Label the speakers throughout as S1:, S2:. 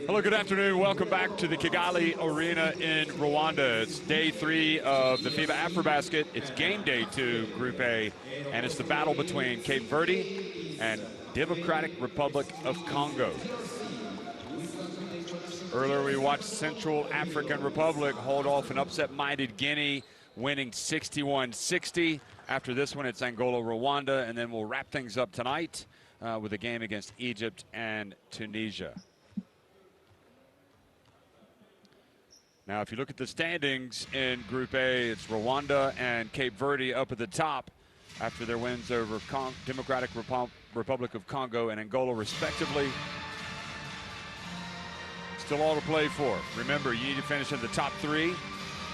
S1: Hello, good afternoon. Welcome back to the Kigali Arena in Rwanda. It's day 3 of the FIBA AfroBasket. It's game day 2, Group A, and it's the battle between Cape Verde and Democratic Republic of Congo. Earlier we watched Central African Republic hold off an upset-minded Guinea, winning 61-60. After this one, it's Angola, Rwanda, and then we'll wrap things up tonight with a game against Egypt and Tunisia. Now, if you look at the standings in Group A, it's Rwanda and Cape Verde up at the top after their wins over Democratic Republic of Congo and Angola, respectively. Still all to play for. Remember, you need to finish in the top 3.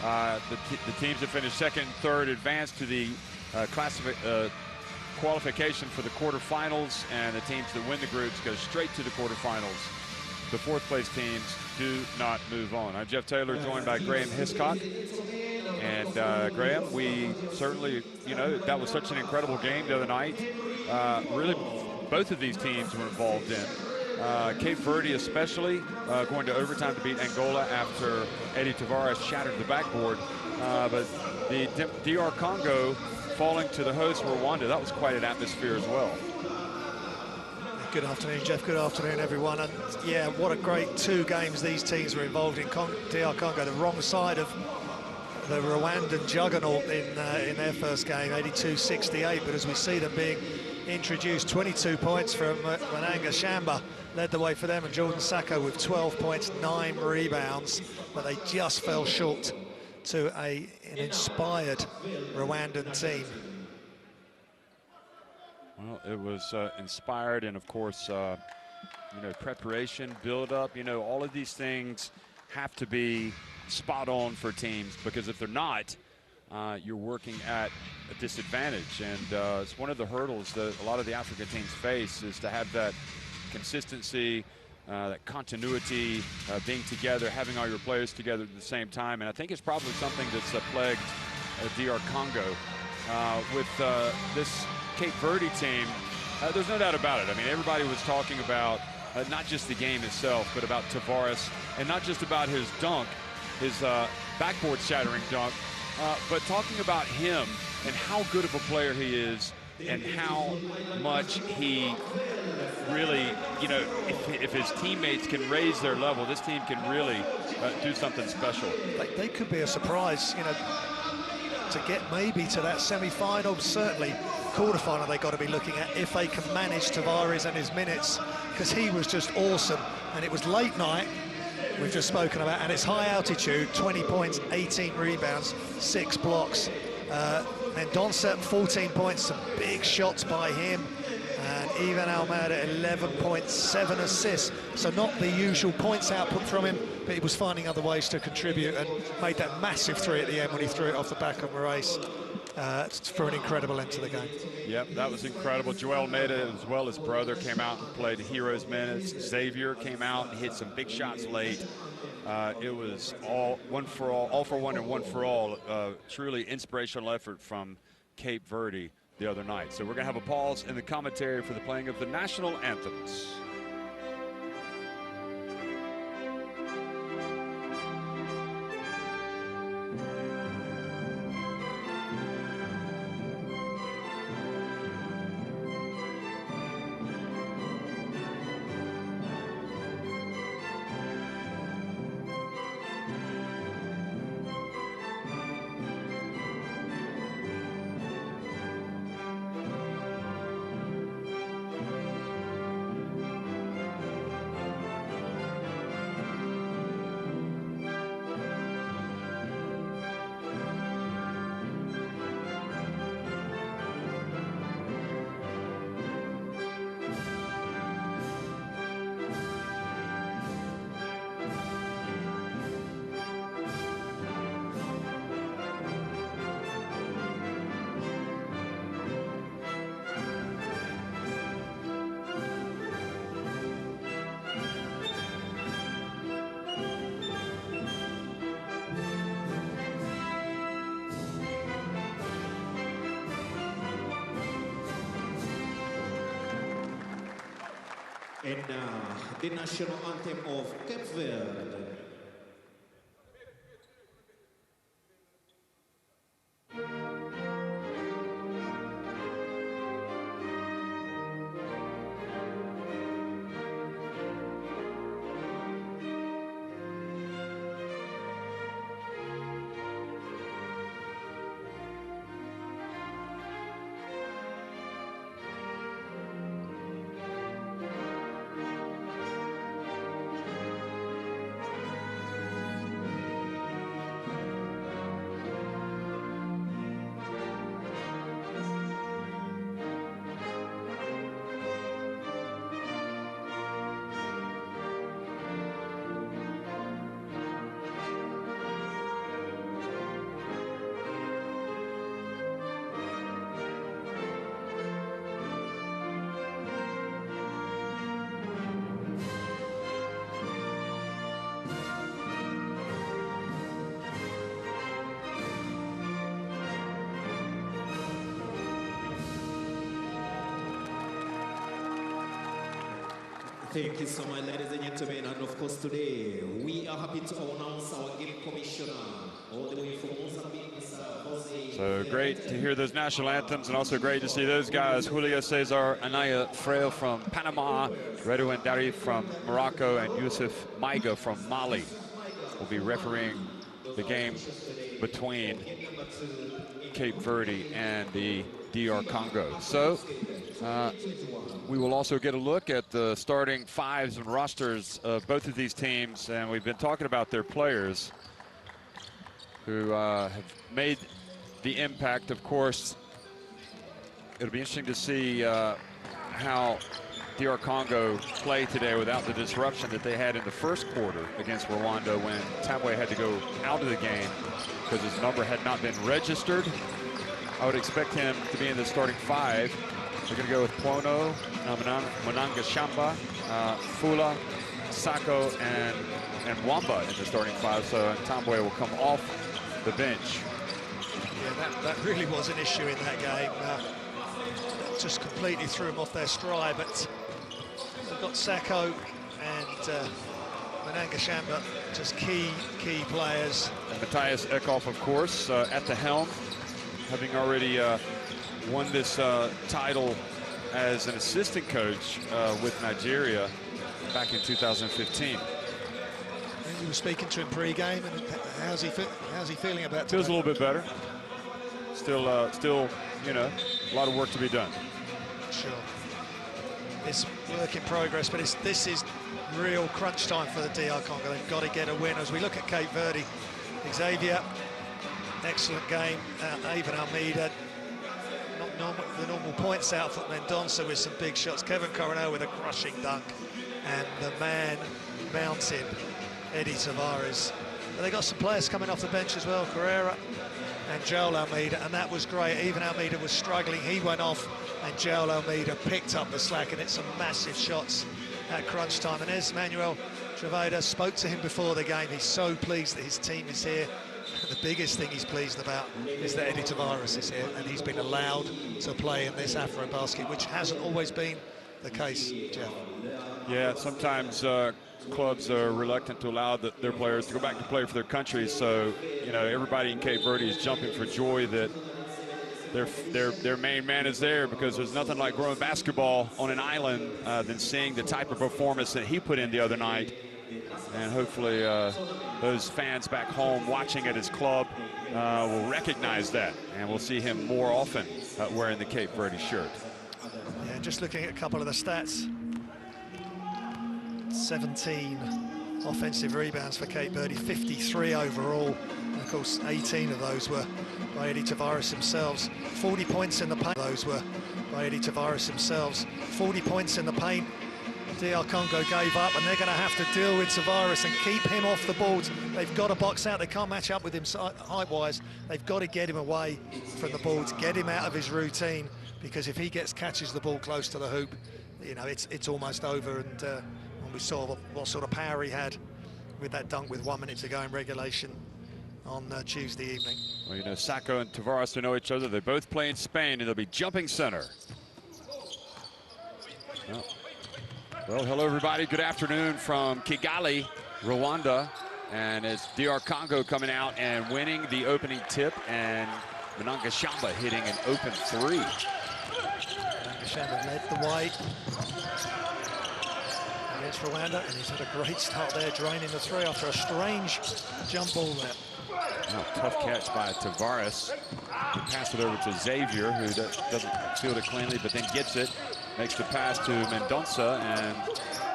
S1: The teams that finish second and third advance to the qualification for the quarterfinals, and the teams that win the groups go straight to the quarterfinals. The fourth place teams do not move on. I'm Jeff Taylor, joined by Graham Hiscock. And Graham, we certainly, that was such an incredible game the other night. Really, both of these teams were involved in. Cape Verde especially, going to overtime to beat Angola after Eddie Tavares shattered the backboard. But the DR Congo falling to the host Rwanda, that was quite an atmosphere as well.
S2: Good afternoon, Jeff. Good afternoon, everyone. And yeah, what a great 2 games these teams were involved in. DR Congo, the wrong side of the Rwandan juggernaut in their first game, 82-68. But as we see them being introduced, 22 points from Mananga Shamba led the way for them, and Jordan Sacco with 12 points, 9 rebounds. But they just fell short to an inspired Rwandan team.
S1: Well, it was inspired, and of course, preparation, build-up, all of these things have to be spot on for teams, because if they're not, you're working at a disadvantage. And it's one of the hurdles that a lot of the African teams face, is to have that consistency, that continuity, being together, having all your players together at the same time. And I think it's probably something that's plagued DR Congo. With this Cape Verde team, there's no doubt about it. I mean, everybody was talking about not just the game itself, but about Tavares, and not just about his dunk, his backboard shattering dunk, but talking about him and how good of a player he is, and how much he really, if his teammates can raise their level, this team can really do something special.
S2: They could be a surprise, to get maybe to that semi-final. Certainly quarter-final they've got to be looking at, if they can manage Tavares and his minutes, because he was just awesome. And it was late night, we've just spoken about, and it's high altitude, 20 points, 18 rebounds, 6 blocks. And Donsep, 14 points, some big shots by him. And even Almeida, 11.7 assists. So not the usual points output from him, but he was finding other ways to contribute, and made that massive 3 at the end when he threw it off the back of Moraes for an incredible end to the game.
S1: Yep, that was incredible. Joel Almeida, as well as brother, came out and played heroes minutes. Xavier came out and hit some big shots late. It was all for one and one for all. Truly inspirational effort from Cape Verde the other night. So we're going to have a pause in the commentary for the playing of the national anthems.
S3: And the national anthem of Cape Verde. Thank you so much, ladies and gentlemen, and of course today we are happy to announce our game commissioner all the way from Mozambique, Mr. Jose.
S1: So great to hear those national anthems, and also great to see those guys, Julio Cesar Anaya Frail from Panama, Redouane Dari from Morocco, and Youssef Maiga from Mali will be refereeing the game between Cape Verde and the DR Congo. So we will also get a look at the starting fives and rosters of both of these teams, and we've been talking about their players who have made the impact. Of course, it'll be interesting to see how DR Congo play today without the disruption that they had in the first quarter against Rwanda when Tambwe had to go out of the game because his number had not been registered. I would expect him to be in the starting five. They're going to go with Pono, Mananga Shamba, Fula, Sako, and Wamba in the starting five. So Tambwe will come off the bench.
S2: Yeah, that really was an issue in that game. That just completely threw them off their stride. But they've got Sako and Mananga Shamba, just key players.
S1: And Matthias Eckhoff, of course, at the helm, having already won this title as an assistant coach with Nigeria back in 2015,
S2: And you were speaking to him pre-game, and how's he feeling about today?
S1: feels a little bit better. Still, you know, a lot of work to be done.
S2: Sure. It's work in progress, but this is real crunch time for the DR Congo. They've got to get a win. As we look at Cape Verde, Xavier, excellent game. Avon Almeida, not the normal points output. Mendonça with some big shots. Kevin Coronel with a crushing dunk. And the man mountain, Eddie Tavares. But they got some players coming off the bench as well, Carrera and Joel Almeida, and that was great. Even Almeida was struggling. He went off, and Joel Almeida picked up the slack, and it's some massive shots at crunch time. And as Manuel Travada spoke to him before the game, he's so pleased that his team is here. The biggest thing he's pleased about is that Eddie Tavares is here, and he's been allowed to play in this AfroBasket, which hasn't always been the case, Jeff.
S1: Yeah, sometimes clubs are reluctant to allow their players to go back to play for their countries. So, you know, everybody in Cape Verde is jumping for joy that their main man is there, because there's nothing like growing basketball on an island than seeing the type of performance that he put in the other night. And hopefully those fans back home watching at his club will recognize that, and we'll see him more often wearing the Cape Verde shirt.
S2: Yeah, just looking at a couple of the stats. 17 offensive rebounds for Cape Verde, 53 overall. And of course, 18 of those were by Eddie Tavares themselves. 40 points in the paint. Those were by Eddie Tavares themselves. 40 points in the paint. DR Congo gave up, and they're going to have to deal with Tavares and keep him off the boards. They've got to box out. They can't match up with him height-wise. They've got to get him away from the boards, get him out of his routine, because if he catches the ball close to the hoop, you know, it's almost over. And we saw what sort of power he had with that dunk with 1 minute to go in regulation on Tuesday evening.
S1: Well, you know, Sako and Tavares know each other. They both play in Spain, and they'll be jumping center. Well, Well, hello everybody. Good afternoon from Kigali, Rwanda. And it's DR Congo coming out and winning the opening tip, and Mnangagwa hitting an open three.
S2: Mnangagwa led the way against Rwanda, and he's had a great start there, draining the three after a strange jump ball there.
S1: Oh, tough catch by Tavares. Pass it over to Xavier, who doesn't field it cleanly, but then gets it. Makes the pass to Mendonça, and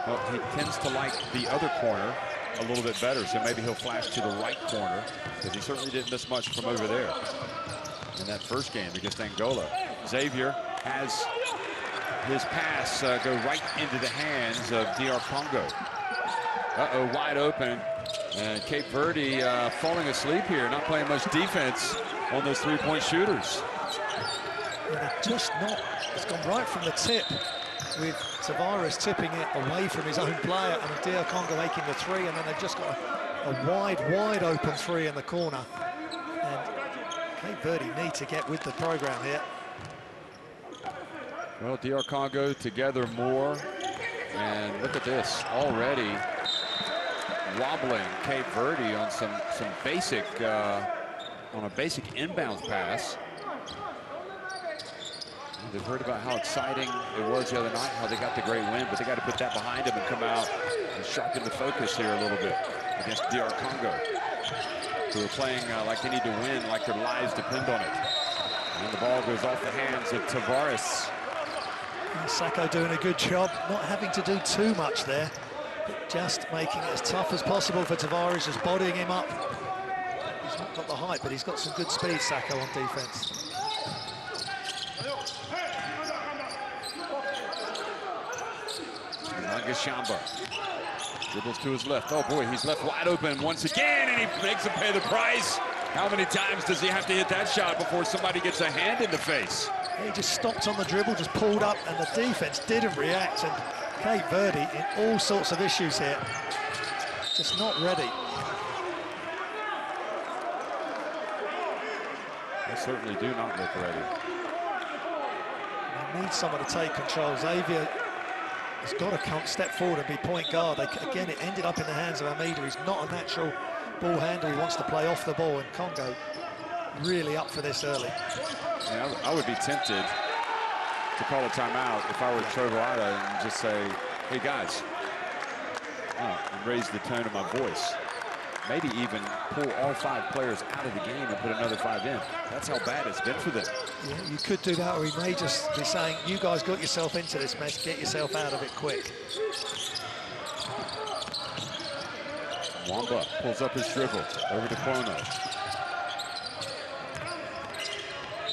S1: well, he tends to like the other corner a little bit better, so maybe he'll flash to the right corner, because he certainly didn't miss much from over there in that first game against Angola. Xavier has his pass go right into the hands of DR Congo. Uh-oh, wide open. And Cape Verde falling asleep here, not playing much defense on those three-point shooters.
S2: Yeah, just not, it's gone right from the tip, with Tavares tipping it away from his own player and DR Congo making the three, and then they've just got a wide open three in the corner. And Cape Verde need to get with the program here.
S1: Well, DR Congo together more, and look at this, already wobbling Cape Verde on some basic, on a basic inbounds pass. They've heard about how exciting it was the other night, how they got the great win, but they got to put that behind them and come out and sharpen the focus here a little bit against DR Congo, who are playing like they need to win, like their lives depend on it. And the ball goes off the hands of Tavares.
S2: And Sacco doing a good job, not having to do too much there, but just making it as tough as possible for Tavares, just bodying him up. He's not got the height, but he's got some good speed, Sacco, on defense.
S1: Mnangagwa dribbles to his left. Oh boy, he's left wide open once again, and he makes him pay the price. How many times does he have to hit that shot before somebody gets a hand in the face?
S2: He just stopped on the dribble, just pulled up, and the defense didn't react. And Cape Verde in all sorts of issues here, just not ready.
S1: They certainly do not look ready.
S2: They need someone to take control. Xavier has got to step forward and be point guard. Again, it ended up in the hands of Amida. He's not a natural ball handler. He wants to play off the ball, and Congo really up for this early.
S1: Yeah, I would be tempted to call a timeout if I were Trovoada and just say, hey guys, and raise the tone of my voice. Maybe even pull all 5 players out of the game and put another 5 in. That's how bad it's been for them.
S2: Yeah, you could do that, or he may just be saying, you guys got yourself into this mess, get yourself out of it quick.
S1: Wamba pulls up his dribble over to Quono.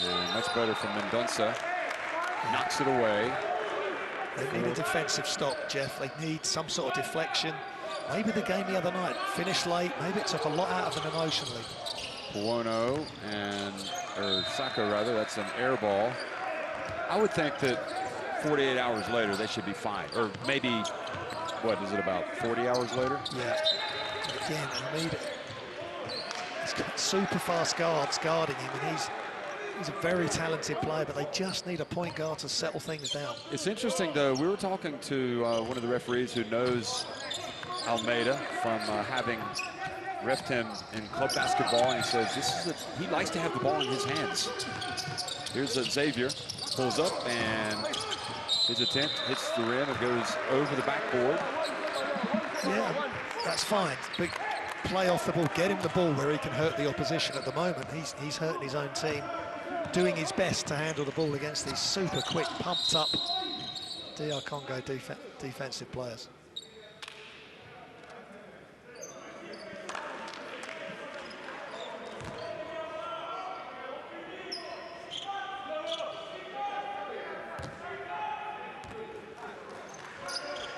S1: And much better from Mendonça. Knocks it away.
S2: They need a defensive stop, Jeff. They need some sort of deflection. Maybe the game the other night finished late. Maybe it took a lot out of them emotionally.
S1: Quono or Sacco rather, that's an air ball. I would think that 48 hours later they should be fine. Or maybe, what is it, about 40 hours later?
S2: Yeah. Again, Amida, he's got super fast guards guarding him, and he's a very talented player, but they just need a point guard to settle things down.
S1: It's interesting, though. We were talking to one of the referees who knows Almeida from having reffed him in club basketball, and he says he likes to have the ball in his hands. Here's Xavier, pulls up, and his attempt hits the rim and goes over the backboard.
S2: Yeah, that's fine, but play off the ball, get him the ball where he can hurt the opposition. At the moment, he's hurting his own team, doing his best to handle the ball against these super quick, pumped up DR Congo defensive players.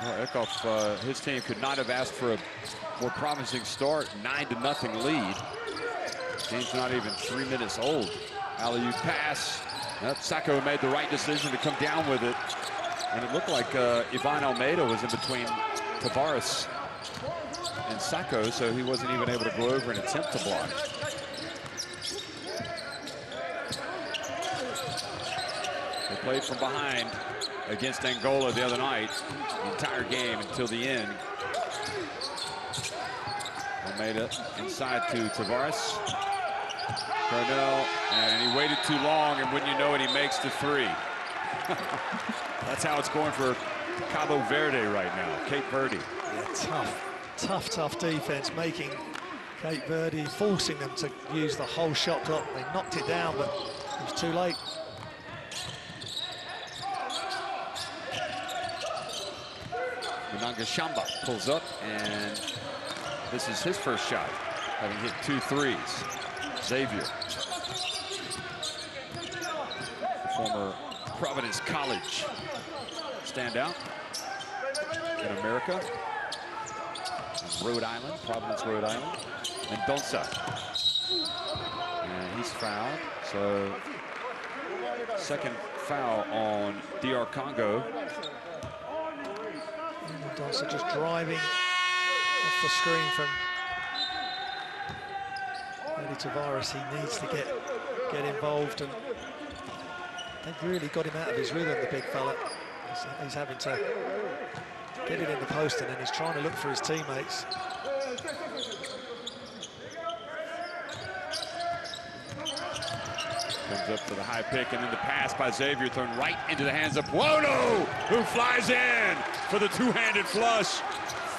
S1: Well, Eckhoff, his team could not have asked for a more promising start. 9-0 lead. Game's not even 3 minutes old. Alley-oop pass. Sacco made the right decision to come down with it. And it looked like Ivan Almeida was in between Tavares and Sacco, so he wasn't even able to go over and attempt to block. They played from behind. against Angola the other night, the entire game until the end. Almeida inside to Tavares. Cornell, and he waited too long, and wouldn't you know it, he makes the three. That's how it's going for Cabo Verde right now, Cape Verde.
S2: Yeah, tough defense, making Cape Verde, forcing them to use the whole shot clock. They knocked it down, but it was too late.
S1: Shamba pulls up, and this is his first shot, having hit 2 threes. Xavier, the former Providence College standout in America, in Rhode Island, Providence, Rhode Island, and Donsa. And he's fouled, so second foul on DR Congo.
S2: Donsa just driving off the screen from Tavares. He needs to get involved, and they've really got him out of his rhythm, the big fella. He's having to get it in the post, and then he's trying to look for his teammates.
S1: Comes up to the high pick, and then the pass by Xavier thrown right into the hands of Puono, who flies in for the two-handed flush.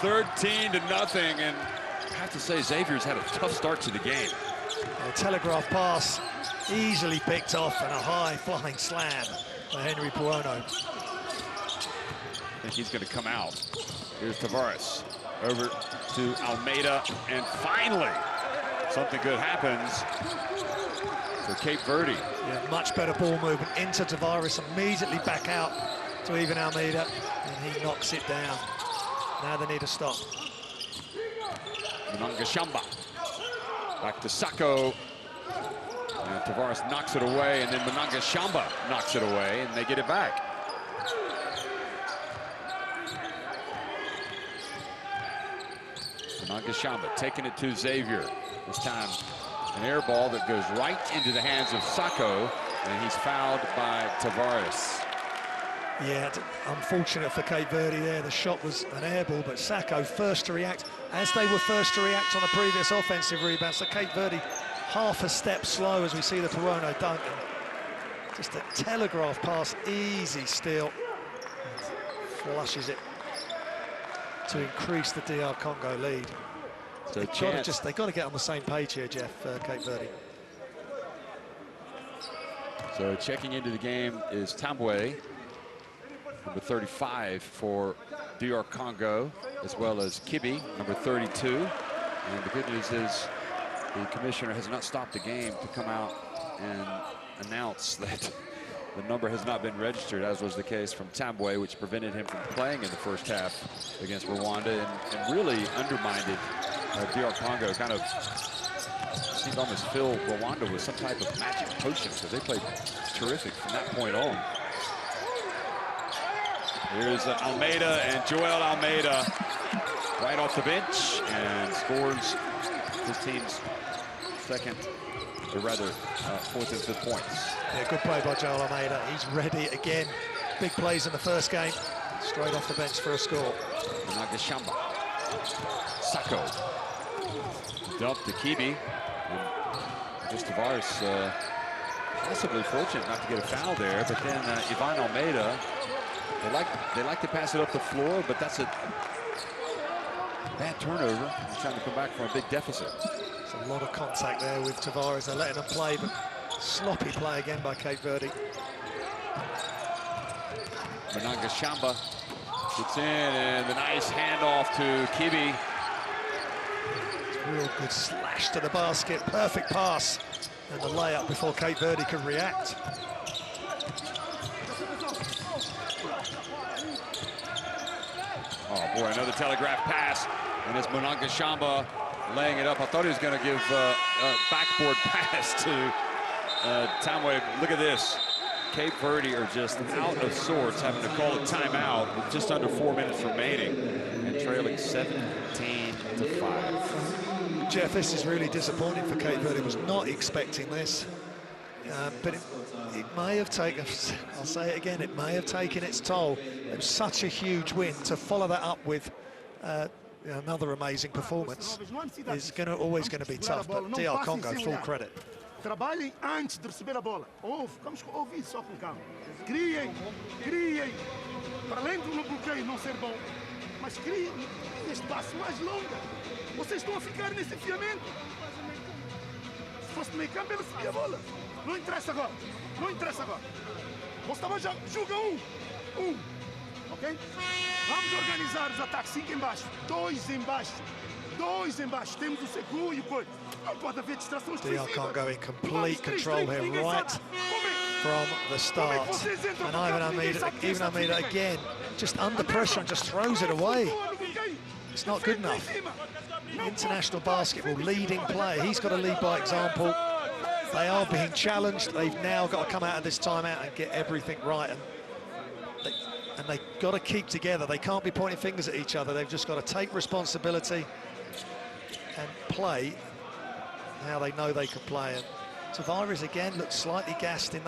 S1: 13-0, and I have to say Xavier's had a tough start to the game.
S2: A telegraph pass easily picked off, and a high flying slam by Henry Puono.
S1: I think he's going to come out. Here's Tavares over to Almeida, and finally something good happens for Cape Verde.
S2: Yeah, much better ball movement into Tavares, immediately back out to even Almeida, and he knocks it down. Now they need a stop.
S1: Shamba back to Sacco, and Tavares knocks it away, and then Shamba knocks it away, and they get it back. Shamba taking it to Xavier. This time an air ball that goes right into the hands of Sacco, and he's fouled by Tavares.
S2: Yeah, unfortunate for Cape Verde there. The shot was an air ball, but Sacco first to react, as they were first to react on a previous offensive rebound. So Cape Verde half a step slow as we see the Puono dunk. And just a telegraph pass, easy steal. Flushes it to increase the DR Congo lead.
S1: So
S2: they've got to get on the same page here, Jeff, Cape Verde.
S1: So checking into the game is Tambwe, number 35 for DR Congo, as well as Kibi, number 32. And the good news is the commissioner has not stopped the game to come out and announce that the number has not been registered, as was the case from Tambwe, which prevented him from playing in the first half against Rwanda, and really undermined DR Congo. Kind of seemed almost fill Rwanda with some type of magic potion, because they played terrific from that point on. Here's Almeida, and Joel Almeida right off the bench, and scores his team's second, or rather fourth and fifth points.
S2: Yeah, good play by Joel Almeida. He's ready again. Big plays in the first game, straight off the bench for a score.
S1: Shamba. Sacco. Dump to Kibi. And just Tavares possibly fortunate not to get a foul there, but then Ivan Almeida, they like to pass it up the floor, but that's a bad turnover. He's trying to come back from a big deficit.
S2: There's a lot of contact there with Tavares. They're letting him play, but sloppy play again by Cape Verde.
S1: Shamba gets in, and the nice handoff to Kibi.
S2: Real good slash to the basket, perfect pass, and the layup before Cape Verde could react.
S1: Oh boy, another telegraph pass, and it's Shamba laying it up. I thought he was going to give a backboard pass to Tambwe. Look at this. Cape Verde are just out of sorts, having to call a timeout with just under 4 minutes remaining and trailing 17-5.
S2: Jeff, this is really disappointing for Cape Verde. Was not expecting this. But it may have taken, I'll say it again, it may have taken its toll. It was such a huge win. To follow that up with another amazing performance is always going to be tough, but DR Congo, full credit.
S4: Trabalhem antes de receber a bola. Vamos ouvir só com calma. Criem. Para além do bloqueio não ser bom, mas criem espaço mais longo. Vocês estão a ficar nesse enfiamento. Se fosse no meio campo, ele recebia a bola. Não interessa agora. Você estava já joga ok? Vamos organizar os ataques. 5 embaixo, 2 embaixo. Temos o segundo e o coito. Não pode haver distrações.
S2: DR Congo in complete control here, right from the start. And even Almeida again, just under pressure and just throws it away. It's not good enough. International basketball, leading play. He's got to lead by example. They are being challenged. They've now got to come out of this timeout and get everything right. And they've got to keep together. They can't be pointing fingers at each other. They've just got to take responsibility and play how they know they can play. And Tavares again looks slightly gassed in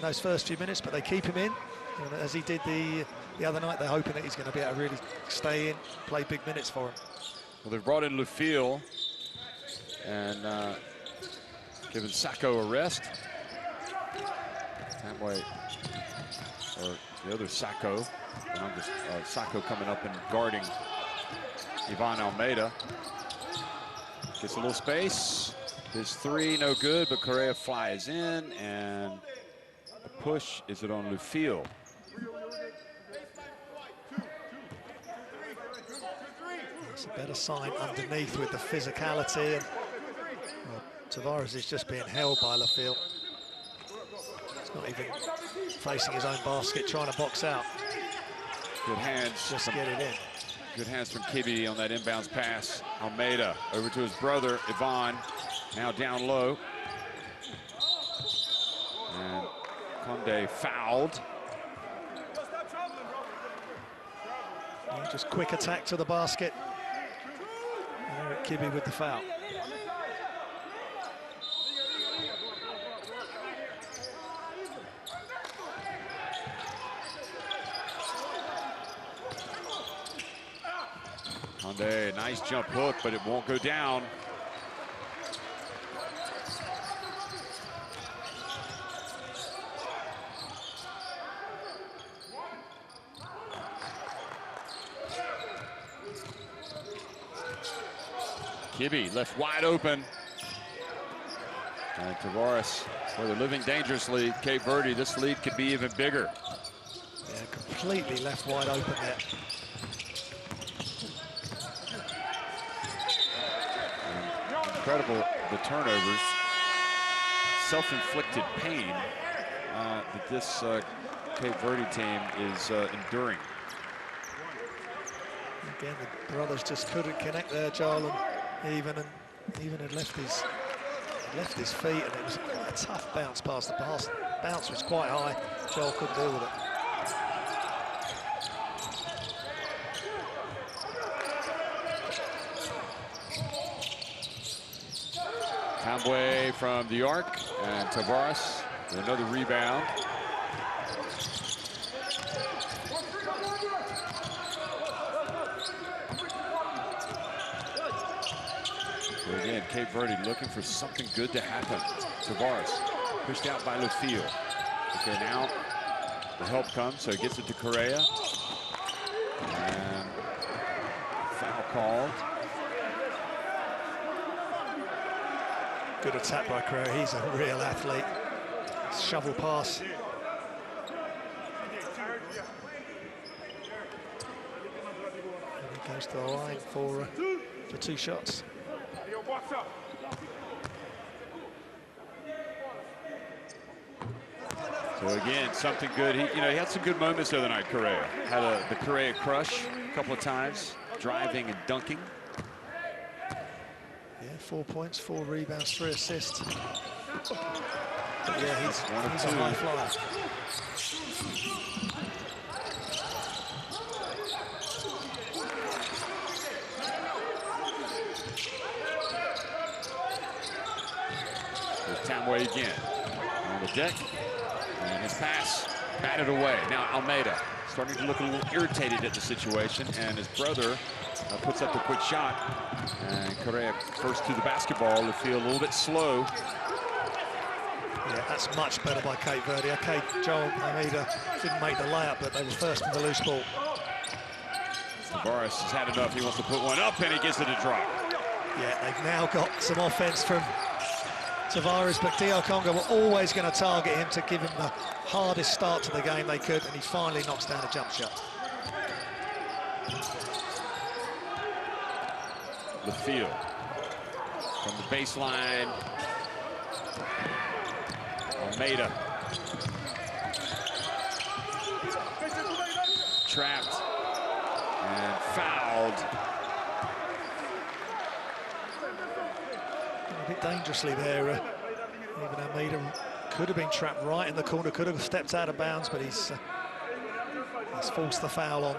S2: those first few minutes, but they keep him in. And as he did the other night, they're hoping that he's going to be able to really stay in, play big minutes for him.
S1: Well, they've brought in Lufil and given Sacco a rest. That way, or the other Sacco, Sacco coming up and guarding Ivan Almeida. Gets a little space. His 3, no good, but Correa flies in, and the push, is it on Lufil?
S2: It's a better sign underneath with the physicality. And Tavares is just being held by Lufil. He's not even facing his own basket, trying to box out.
S1: Good hands.
S2: Just get it in.
S1: Good hands from Kibi on that inbounds pass. Almeida over to his brother, Ivan, now down low. And Conde fouled.
S2: Just quick attack to the basket. Eric Kibi with the foul.
S1: Conde, nice jump hook, but it won't go down. Kibi left wide open. And Tavares, well, they're living dangerously. Cape Verde, this lead could be even bigger.
S2: Yeah, completely left wide open there.
S1: Incredible, the turnovers. Self-inflicted pain that this Cape Verde team is enduring.
S2: Again, the brothers just couldn't connect there, Joel, and even had left his feet, and it was quite a tough bounce past the pass. Bounce was quite high. Joel couldn't deal with it.
S1: Tambwe from the arc, and Tavares with another rebound. So again, Cape Verde looking for something good to happen. Tavares pushed out by Lufil. Okay, now the help comes, so he gets it to Correa. And foul called.
S2: Good attack by Correa. He's a real athlete. Shovel pass. And he goes to the line for 2 shots.
S1: So again, something good. He had some good moments the other night, Correa. Had the Correa crush a couple of times, driving and dunking.
S2: Yeah, 4 points, 4 rebounds, 3 assists. But yeah, he's a high flyer.
S1: Tamwe again on the deck, and his pass batted away. Now Almeida starting to look a little irritated at the situation, and his brother puts up a quick shot, and Correa first to the basketball to feel a little bit slow.
S2: Yeah, that's much better by Cape Verde. Okay, Joel Almeida didn't make the layup, but they were first in the loose ball.
S1: Tavares has had enough. He wants to put one up, and he gets it a drop.
S2: Yeah, they've now got some offense from Tavares, but DR Congo were always going to target him to give him the hardest start to the game they could, and he finally knocks down a jump shot.
S1: The field from the baseline. Almeida trapped and fouled.
S2: A bit dangerously there. Even Almeida could have been trapped right in the corner, could have stepped out of bounds, but he's forced the foul on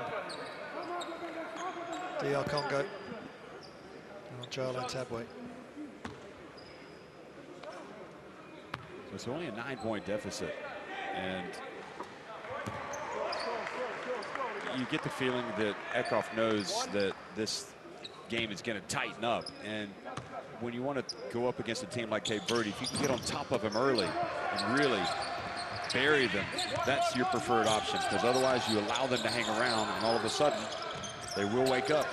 S2: DR Congo and on Joel Tabwe.
S1: So it's only a 9-point deficit, and you get the feeling that Eckhoff knows that this game is going to tighten up, and when you want to go up against a team like Cape Verde, if you can get on top of them early and really bury them, that's your preferred option, because otherwise you allow them to hang around, and all of a sudden they will wake up.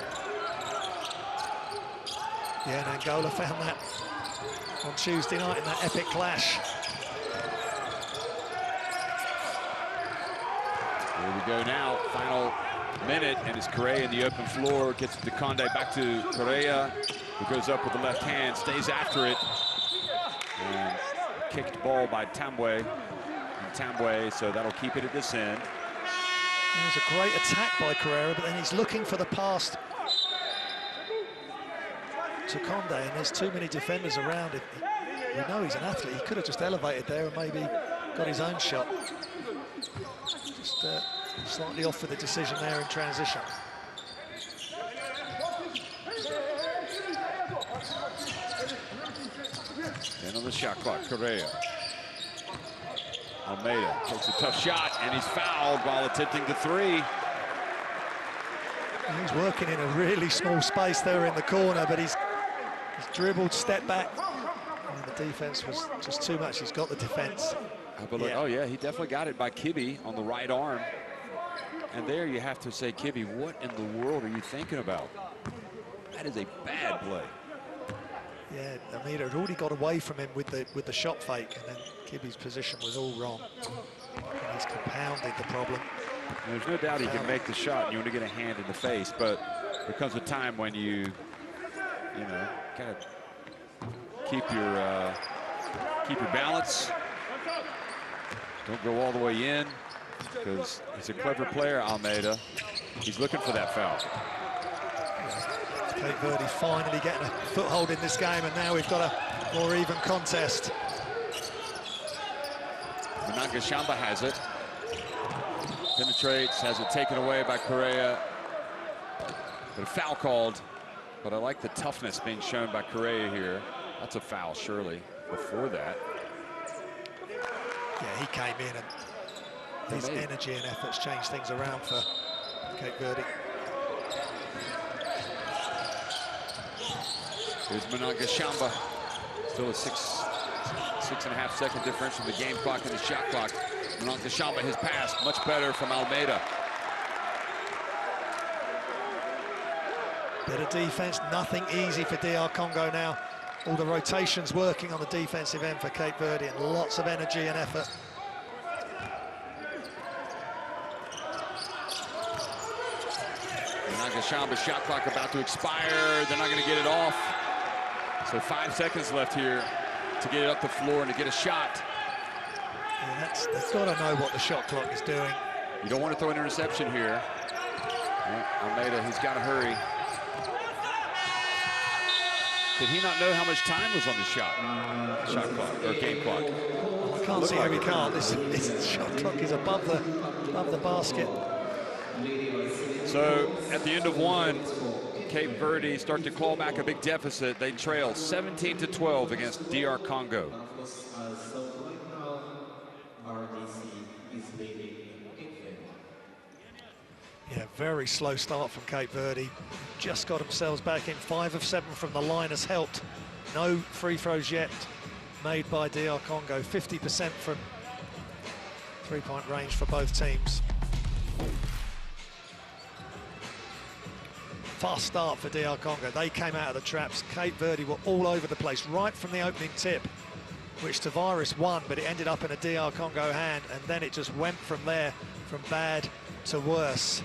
S2: Yeah, and Angola found that on Tuesday night in that epic clash.
S1: Here we go now, final minute, and it's Correa in the open floor, gets the Conde back to Correa, who goes up with the left hand, stays after it, and kicked ball by Tamwe, so that'll keep it at this end.
S2: It was a great attack by Correa, but then he's looking for the pass to Conde, and there's too many defenders around him. We know he's an athlete, he could have just elevated there and maybe got his own shot. Just slightly off with the decision there in transition.
S1: And on the shot clock, Correa. Almeida takes a tough shot, and he's fouled while attempting the three.
S2: He's working in a really small space there in the corner, but he's dribbled, stepped back, and the defense was just too much. He's got the defense.
S1: Yeah. Oh yeah, he definitely got it by Kibbe on the right arm. And there you have to say, Kibbe, what in the world are you thinking about? That is a bad play.
S2: Yeah, Almeida had already got away from him with the shot fake, and then Kibbe's position was all wrong. And he's compounded the problem.
S1: And there's no doubt he can make the shot, and you want to get a hand in the face, but there comes a time when you know, kind of keep your balance. Don't go all the way in, because he's a clever player, Almeida. He's looking for that foul.
S2: Cape Verde finally getting a foothold in this game, and now we've got a more even contest.
S1: Manangashamba has it. Penetrates, has it taken away by Correa. But a foul called. But I like the toughness being shown by Correa here. That's a foul, surely, before that.
S2: Yeah, he came in, and his energy and efforts changed things around for Cape Verde.
S1: Here's Manangashamba. Still a 6.5 second difference from the game clock and the shot clock. Manangashamba, his pass, much better from Almeida.
S2: Bit of defense, nothing easy for DR Congo now. All the rotations working on the defensive end for Cape Verde, and lots of energy and effort.
S1: Manangashamba's shot clock about to expire. They're not going to get it off. So 5 seconds left here to get it up the floor and to get a shot.
S2: Yeah, they've got to know what the shot clock is doing.
S1: You don't want to throw an interception here. Almeida, he's got to hurry. Did he not know how much time was on the shot clock, or game clock?
S2: I can't see how he can't. This shot clock is above the basket.
S1: So at the end of one, Cape Verde start to claw back a big deficit. They trail 17-12 against DR Congo.
S2: Very slow start from Cape Verde. Just got themselves back in. 5 of 7 from the line has helped. No free throws yet made by DR Congo. 50% from three-point range for both teams. Fast start for DR Congo. They came out of the traps. Cape Verde were all over the place right from the opening tip, which Tavares won, but it ended up in a DR Congo hand, and then it just went from there, from bad to worse.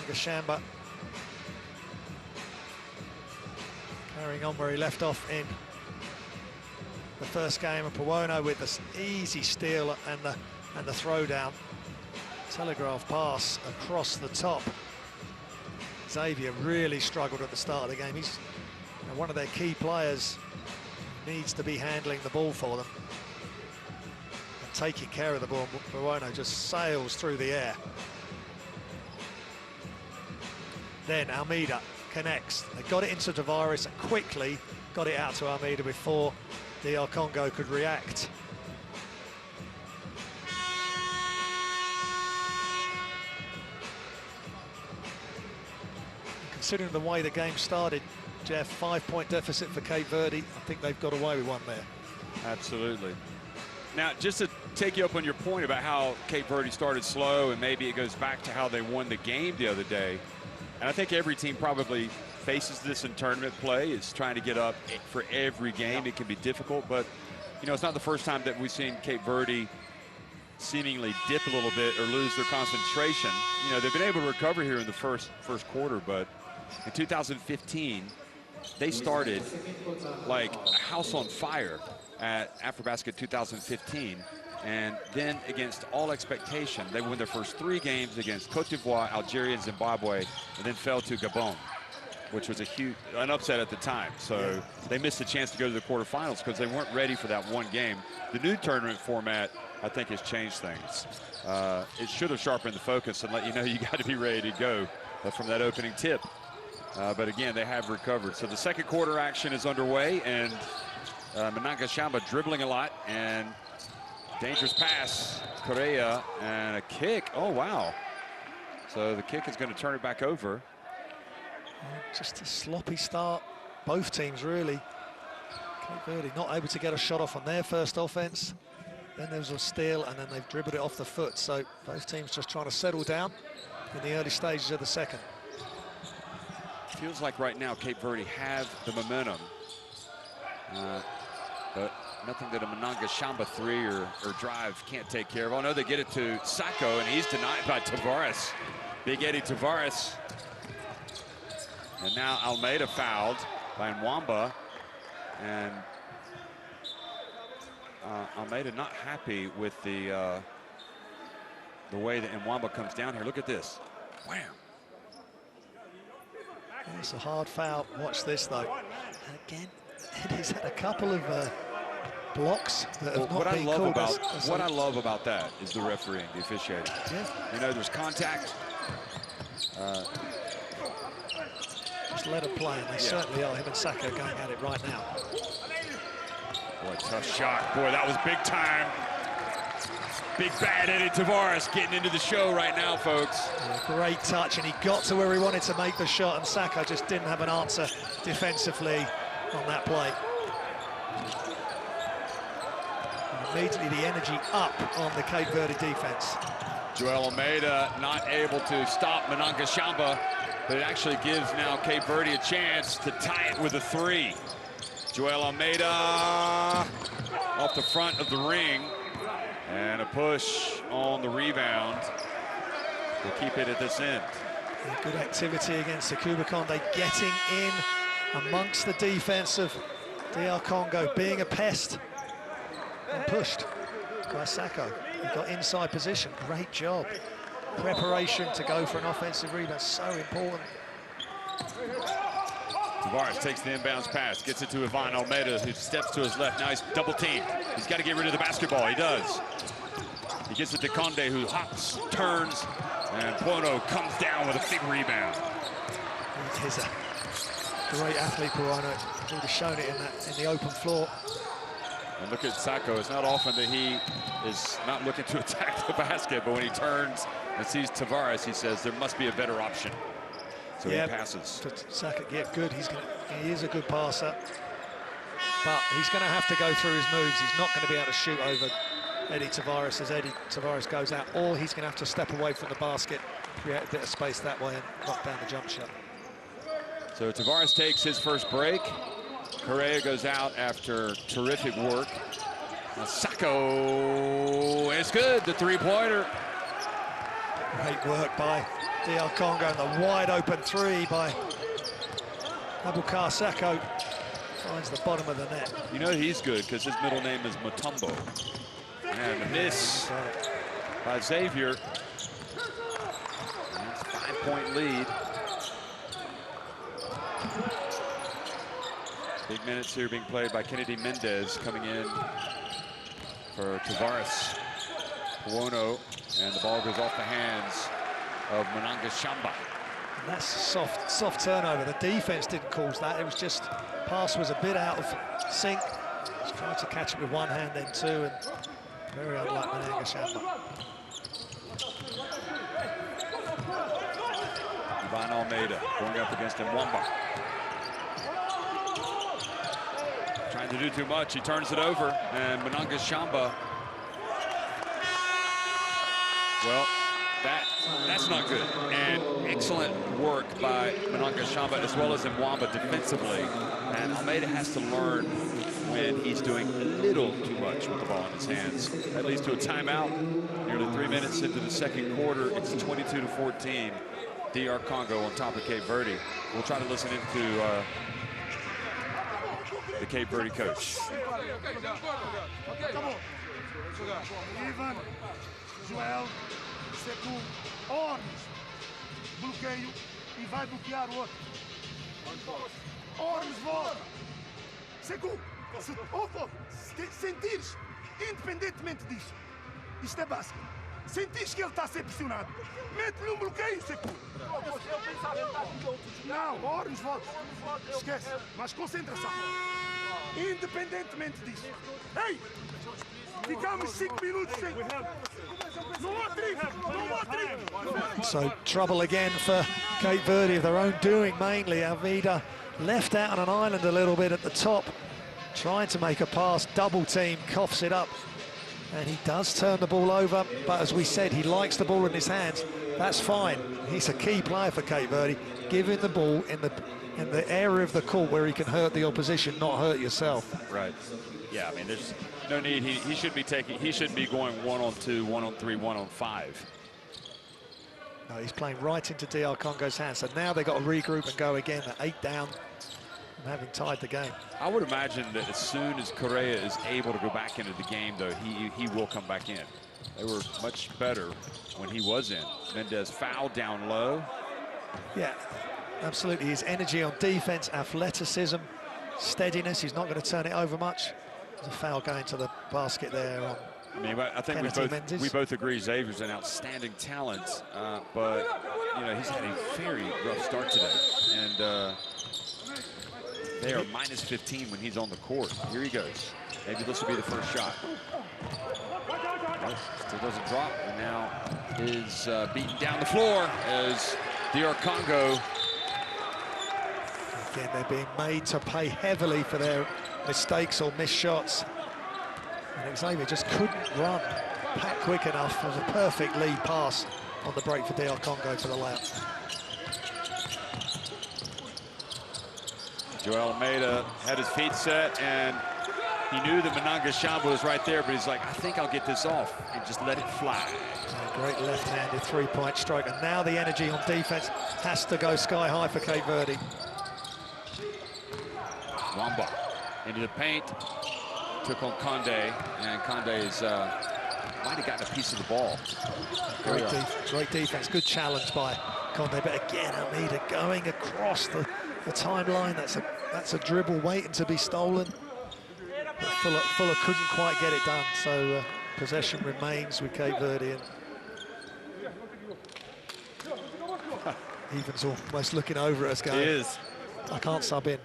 S2: Ngashamba carrying on where he left off in the first game, and Puono with this easy steal and the throwdown. Telegraph pass across the top. Xavier really struggled at the start of the game. He's one of their key players, needs to be handling the ball for them and taking care of the ball. Puono just sails through the air. Then Almeida connects. They got it into Tavares and quickly got it out to Almeida before DR Congo could react. Considering the way the game started, Jeff, 5-point deficit for Cape Verde. I think they've got away with one there.
S1: Absolutely. Now, just to take you up on your point about how Cape Verde started slow, and maybe it goes back to how they won the game the other day. And I think every team probably faces this in tournament play, is trying to get up for every game. It can be difficult, but, you know, it's not the first time that we've seen Cape Verde seemingly dip a little bit or lose their concentration. You know, they've been able to recover here in the first quarter, but in 2015, they started like a house on fire at AfroBasket 2015. And then, against all expectation, they won their first 3 games against Cote d'Ivoire, Algeria, and Zimbabwe, and then fell to Gabon, which was an upset at the time. So they missed a chance to go to the quarterfinals because they weren't ready for that one game. The new tournament format, I think, has changed things. It should have sharpened the focus and let you know you got to be ready to go from that opening tip. But again, they have recovered. So the second quarter action is underway, and Ngashamba dribbling a lot, and dangerous pass, Correa, and a kick. Oh, wow. So the kick is going to turn it back over.
S2: Just a sloppy start, both teams really. Cape Verde not able to get a shot off on their first offense. Then there was a steal, and then they've dribbled it off the foot. So both teams just trying to settle down in the early stages of the second.
S1: Feels like right now Cape Verde have the momentum, but nothing that a Ngashamba 3 or drive can't take care of. Oh no, they get it to Sacco, and he's denied by Tavares. Big Eddie Tavares. And now Almeida fouled by Nwamba, and Almeida not happy with the way that Nwamba comes down here. Look at this. Wham.
S2: It's a hard foul. Watch this though. And again, he's had a couple of blocks that have not been called.
S1: What I love about that is the refereeing, the officiating.
S2: Yeah.
S1: You know, there's contact.
S2: Just let him play, and they certainly are. Him and Sacco going at it right now.
S1: Boy, tough shot. Boy, that was big time. Big bad Eddie Tavares getting into the show right now, folks.
S2: Yeah, great touch, and he got to where he wanted to make the shot, and Sacco just didn't have an answer defensively on that play. And immediately the energy up on the Cape Verde defense.
S1: Joel Almeida not able to stop Ngashamba, but it actually gives now Cape Verde a chance to tie it with a 3. Joel Almeida off the front of the ring, and a push on the rebound to keep it at this end.
S2: Yeah, good activity against the Conde, getting in amongst the defense of DR Congo, being a pest, and pushed by Sacco. He got inside position. Great job. Preparation to go for an offensive rebound, so important.
S1: Tavares takes the inbounds pass, gets it to Ivan Almeida, who steps to his left. Now he's double teamed. He's got to get rid of the basketball. He does. He gets it to Conde, who hops, turns, and Puono comes down with a big rebound.
S2: He is a great athlete, Puono. He's already shown it in the open floor.
S1: And look at Sacco. It's not often that he is not looking to attack the basket, but when he turns and sees Tavares, he says there must be a better option. So he passes.
S2: Saka, yeah, good. He is a good passer, but he's going to have to go through his moves. He's not going to be able to shoot over Eddie Tavares as Eddie Tavares goes out, or he's going to have to step away from the basket, create a bit of space that way, and knock down the jump shot.
S1: So Tavares takes his first break. Correa goes out after terrific work. Sacco is good, the three-pointer.
S2: Great work by DR Congo, and the wide open three by Abubakar Sacco finds the bottom of the net.
S1: You know he's good because his middle name is Mutombo. And a miss by Xavier. That's a 5-point lead. Big minutes here being played by Kennedy Mendez coming in for Tavares. Puono, and the ball goes off the hands of Mananga Shamba.
S2: And that's soft turnover. The defense didn't cause that. It was just pass was a bit out of sync. Just tried to catch it with one hand, then two, and very unlike Mananga Shamba.
S1: Ivan Almeida going up against Mwamba. Trying to do too much. He turns it over, and Mananga Shamba. Well, that's not good. And excellent work by Mananga Shamba as well as Mwamba defensively. And Almeida has to learn when he's doing a little too much with the ball in his hands. That leads to a timeout. Nearly 3 minutes into the second quarter. It's 22-14. DR Congo on top of Cape Verde. We'll try to listen into the Cape Verde coach.
S4: Ivan, Joel, Seku, Ormes, bloqueio e vai bloquear o outro. Ormes volta. Seku, se sentires, independentemente disso, isto é basquete. Sentires que ele está a ser pressionado, mete-lhe bloqueio, Seku. Não, Ormes volta. Esquece, mas concentração. Independentemente disso. Ei! Ficamos 5 minutos sem.
S2: So trouble again for Cape Verde of their own doing mainly. Almeida left out on an island a little bit at the top, trying to make a pass, double team, coughs it up, and he does turn the ball over, but as we said, he likes the ball in his hands. That's fine. He's a key player for Cape Verde. Give him the ball in the area of the court where he can hurt the opposition, not hurt yourself.
S1: Right. Yeah, I mean, there's no need. He should be going 1-on-2, 1-on-3, 1-on-5.
S2: No, he's playing right into DR Congo's hands. So now they've got to regroup and go again at 8 down and having tied the game.
S1: I would imagine that as soon as Correa is able to go back into the game, though, he will come back in. They were much better when he was in. Mendez fouled down low.
S2: Yeah, absolutely. His energy on defense, athleticism, steadiness. He's not going to turn it over much. There's a foul going to the basket there on
S1: I think we both agree Xavier's an outstanding talent, but you know, he's had a very rough start today, and they are minus 15 when he's on the court. Here he goes. Maybe this will be the first shot. Still doesn't drop, and now is beaten down the floor as DR Congo.
S2: Again, they're being made to pay heavily for their mistakes or missed shots. And Xavier just couldn't run back quick enough. It was a perfect lead pass on the break for DR Congo for the layup.
S1: Joel Almeida had his feet set, and he knew that Mananga Shamba was right there, but he's like, I think I'll get this off, and just let it fly.
S2: Great left-handed three-point strike, and now the energy on defense has to go sky high for Cape Verde.
S1: Wamba into the paint, took on Conde, and Conde's might have gotten a piece of the ball.
S2: Great defense, good challenge by Conde, but again, Almeida going across the timeline. That's a dribble waiting to be stolen. But Fuller couldn't quite get it done, so possession remains with Cape Verde. Evan's almost looking over at us going,
S1: He is.
S2: I can't sub in.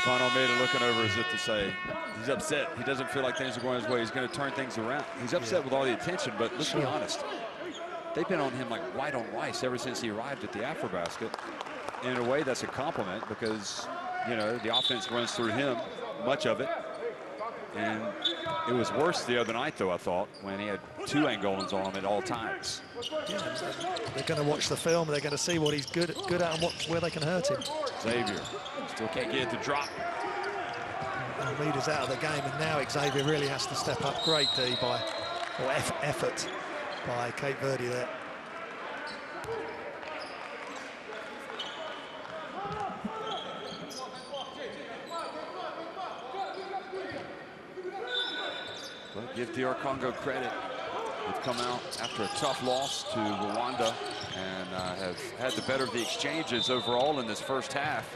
S1: Con Almeida looking over as if to say he's upset. He doesn't feel like things are going his way. He's going to turn things around. He's upset with all the attention, but let's be honest. They've been on him like white on rice ever since he arrived at the AfroBasket. In a way, that's a compliment because, you know, the offense runs through him, much of it. And it was worse the other night, though, I thought, when he had 2 Angolans on him at all times.
S2: They're going to watch the film. They're going to see what he's good at and where they can hurt him.
S1: Xavier still can't get it to drop.
S2: Almeida's out of the game, and now Xavier really has to step up. Great D by, or effort by Cape Verde there.
S1: But give DR Congo credit. They've come out after a tough loss to Rwanda and have had the better of the exchanges overall in this first half.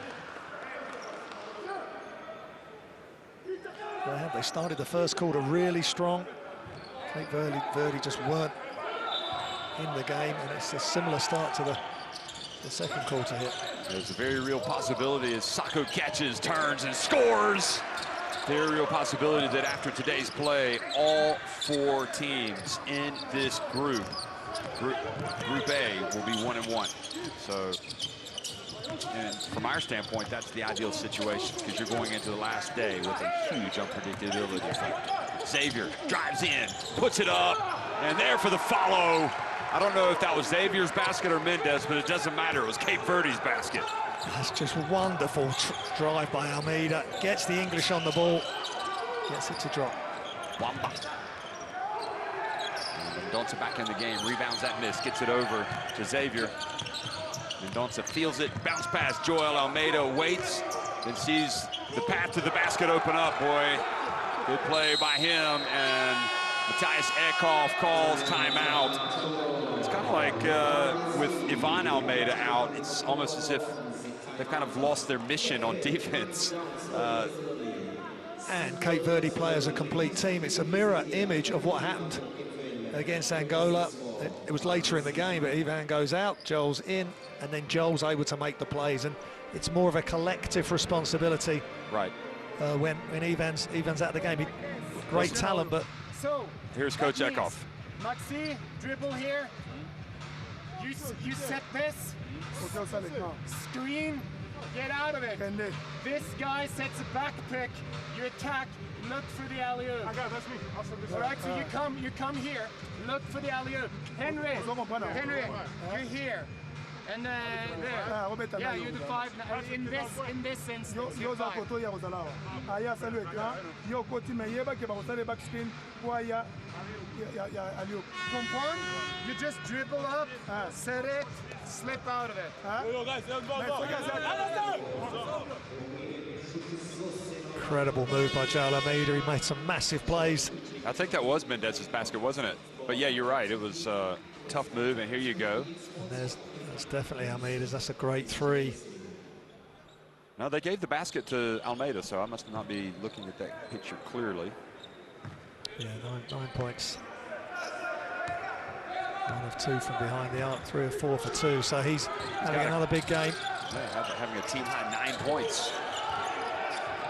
S2: They started the first quarter really strong. Cape Verde just weren't in the game, and it's a similar start to the second quarter here.
S1: There's a very real possibility as Sako catches, turns, and scores. Very real possibility that after today's play, all 4 teams in this group A, will be 1-1. So, and from our standpoint, that's the ideal situation because you're going into the last day with a huge unpredictability factor. Xavier drives in, puts it up, and there for the follow. I don't know if that was Xavier's basket or Mendez, but it doesn't matter. It was Cape Verde's basket.
S2: That's just wonderful drive by Almeida. Gets the English on the ball, gets it to drop.
S1: Wamba. Mendonça back in the game, rebounds that miss, gets it over to Xavier. Mendonça feels it, bounce pass, Joel Almeida waits, then sees the path to the basket open up, boy. Good play by him, and Matthias Eckhoff calls timeout. It's kind of like with Ivan Almeida out, it's almost as if they've kind of lost their mission on defense.
S2: And Cape Verde play as a complete team. It's a mirror image of what happened against Angola. It was later in the game, but Ivan goes out, Joel's in, and then Joel's able to make the plays. And it's more of a collective responsibility.
S1: Right.
S2: When Ivan's out of the game. Great talent, but...
S5: So,
S1: here's Coach Eckhoff.
S5: Maxi, dribble here. You set this. Screen, get out of it. This guy sets a back pick. You attack, look for the alley-oop.
S4: That's me.
S5: All right, so you come here, look for the alley-oop. Henry, you're here. And there. Yeah, you're the 5. In this instance, you're 5. Comprendre? You just dribble up, set it, slip out of it.
S2: Incredible move by Joel Almeida. He made some massive plays.
S1: I think that was Mendez's basket, wasn't it? But yeah, you're right. It was a tough move, and here you go.
S2: And that's definitely Almeida's. That's a great 3.
S1: No, they gave the basket to Almeida, so I must not be looking at that picture clearly.
S2: Yeah, 9 points. 1 of 2 from behind the arc, 3 of 4 for 2. So he's having another big game.
S1: Yeah, having a team high 9 points.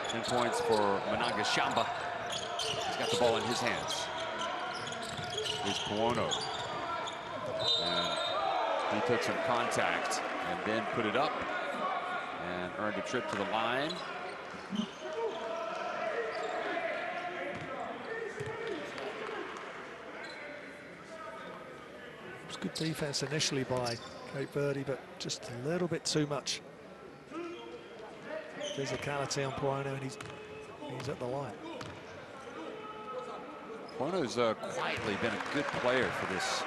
S1: 10 points for Mananga Shamba. He's got the ball in his hands. Here's Puono. And he took some contact and then put it up and earned a trip to the line.
S2: It was good defense initially by Cape Verde, but just a little bit too much physicality on Puono, and he's at the line.
S1: Puono's quietly been a good player for this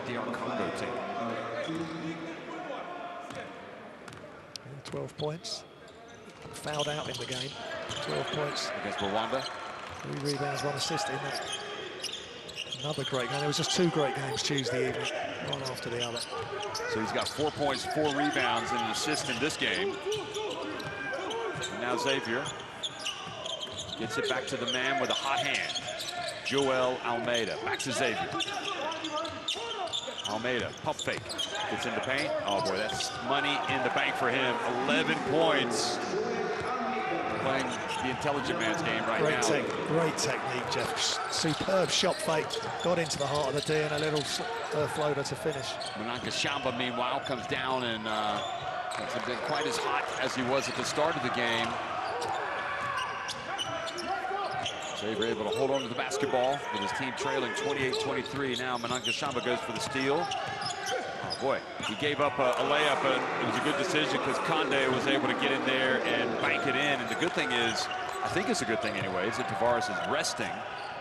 S1: DR Congo team.
S2: 12 points. Fouled out in the game. 12 points.
S1: Against Rwanda.
S2: 3 rebounds, 1 assist in that. Another great game. There was just 2 great games Tuesday evening, one after the other.
S1: So he's got 4 points, 4 rebounds, and an assist in this game. And now Xavier gets it back to the man with a hot hand. Joel Almeida. Back to Xavier. Almeida, pump fake, gets in the paint. Oh boy, that's money in the bank for him. 11 points. Playing the intelligent man's game right now.
S2: Great technique, Jeff. Superb shot fake. Got into the heart of the D and a little floater to finish.
S1: Mnangagwa, meanwhile, comes down and hasn't been quite as hot as he was at the start of the game. Xavier able to hold on to the basketball with his team trailing 28-23. Now Mnangagwa goes for the steal. Oh boy, he gave up a layup, but it was a good decision because Conde was able to get in there and bank it in. And the good thing is, I think it's a good thing anyway, is that Tavares is resting.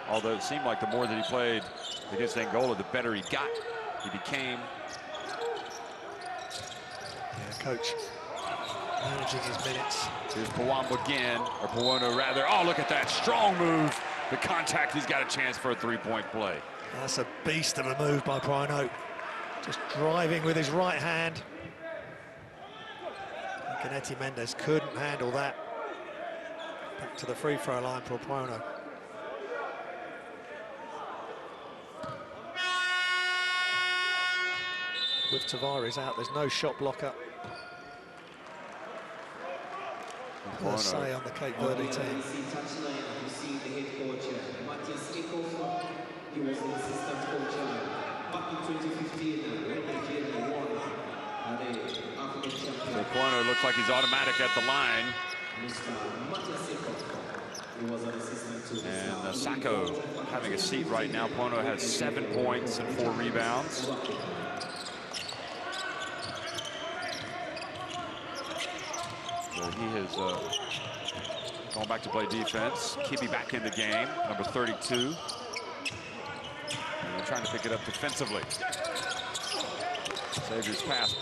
S1: Although it seemed like the more that he played against Angola, the better he got. He became.
S2: Yeah, coach managing his minutes.
S1: Here's Pawambo again, or Pawono rather. Oh, look at that strong move. The contact, he's got a chance for a three-point play.
S2: That's a beast of a move by Pawambo. Just driving with his right hand. Canetti Mendes couldn't handle that. Back to the free throw line for Pawambo. With Tavares out, there's no shot blocker. Per se on the Cape Verde team.
S3: He was the assistant coach back in 2015 when Nigeria won the African Championship.
S1: So Pawambo looks like he's automatic at the line. And Sacco having a seat right now. Pawambo has 7 points and 4 rebounds. So he has gone back to play defense. Kibi back in the game, number 32. And trying to pick it up defensively. Xavier's pass.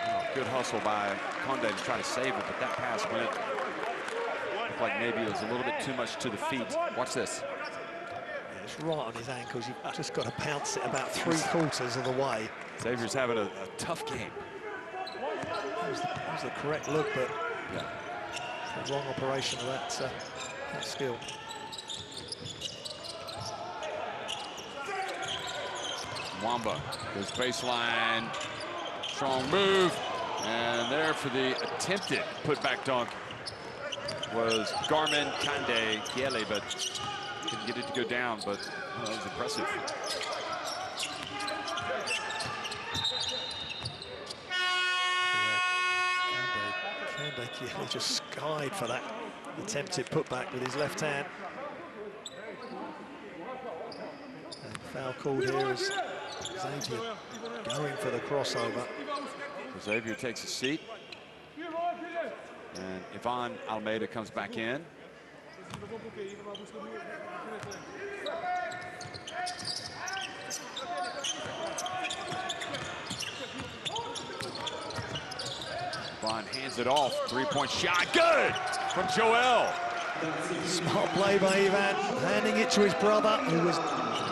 S1: Oh, good hustle by Conde to try to save it, but that pass went. Looked like maybe it was a little bit too much to the feet. Watch this.
S2: Yeah, it's right on his ankles. You've just got to bounce it about 3/4 of the way.
S1: Xavier's having a tough game.
S2: That was the correct look, but
S1: yeah,
S2: the wrong operation of that skill.
S1: Mwamba goes baseline, strong move, and there for the attempted putback dunk was Garmin Kande Kiele, but couldn't get it to go down, but that was impressive.
S2: Kande Kiele just skied for that attempted putback with his left hand. And foul called here as Xavier going for the crossover.
S1: Xavier takes a seat. And Ivan Almeida comes back in. Ivan hands it off. Three-point shot. Good from Joel.
S2: Smart play by Ivan, handing it to his brother, who was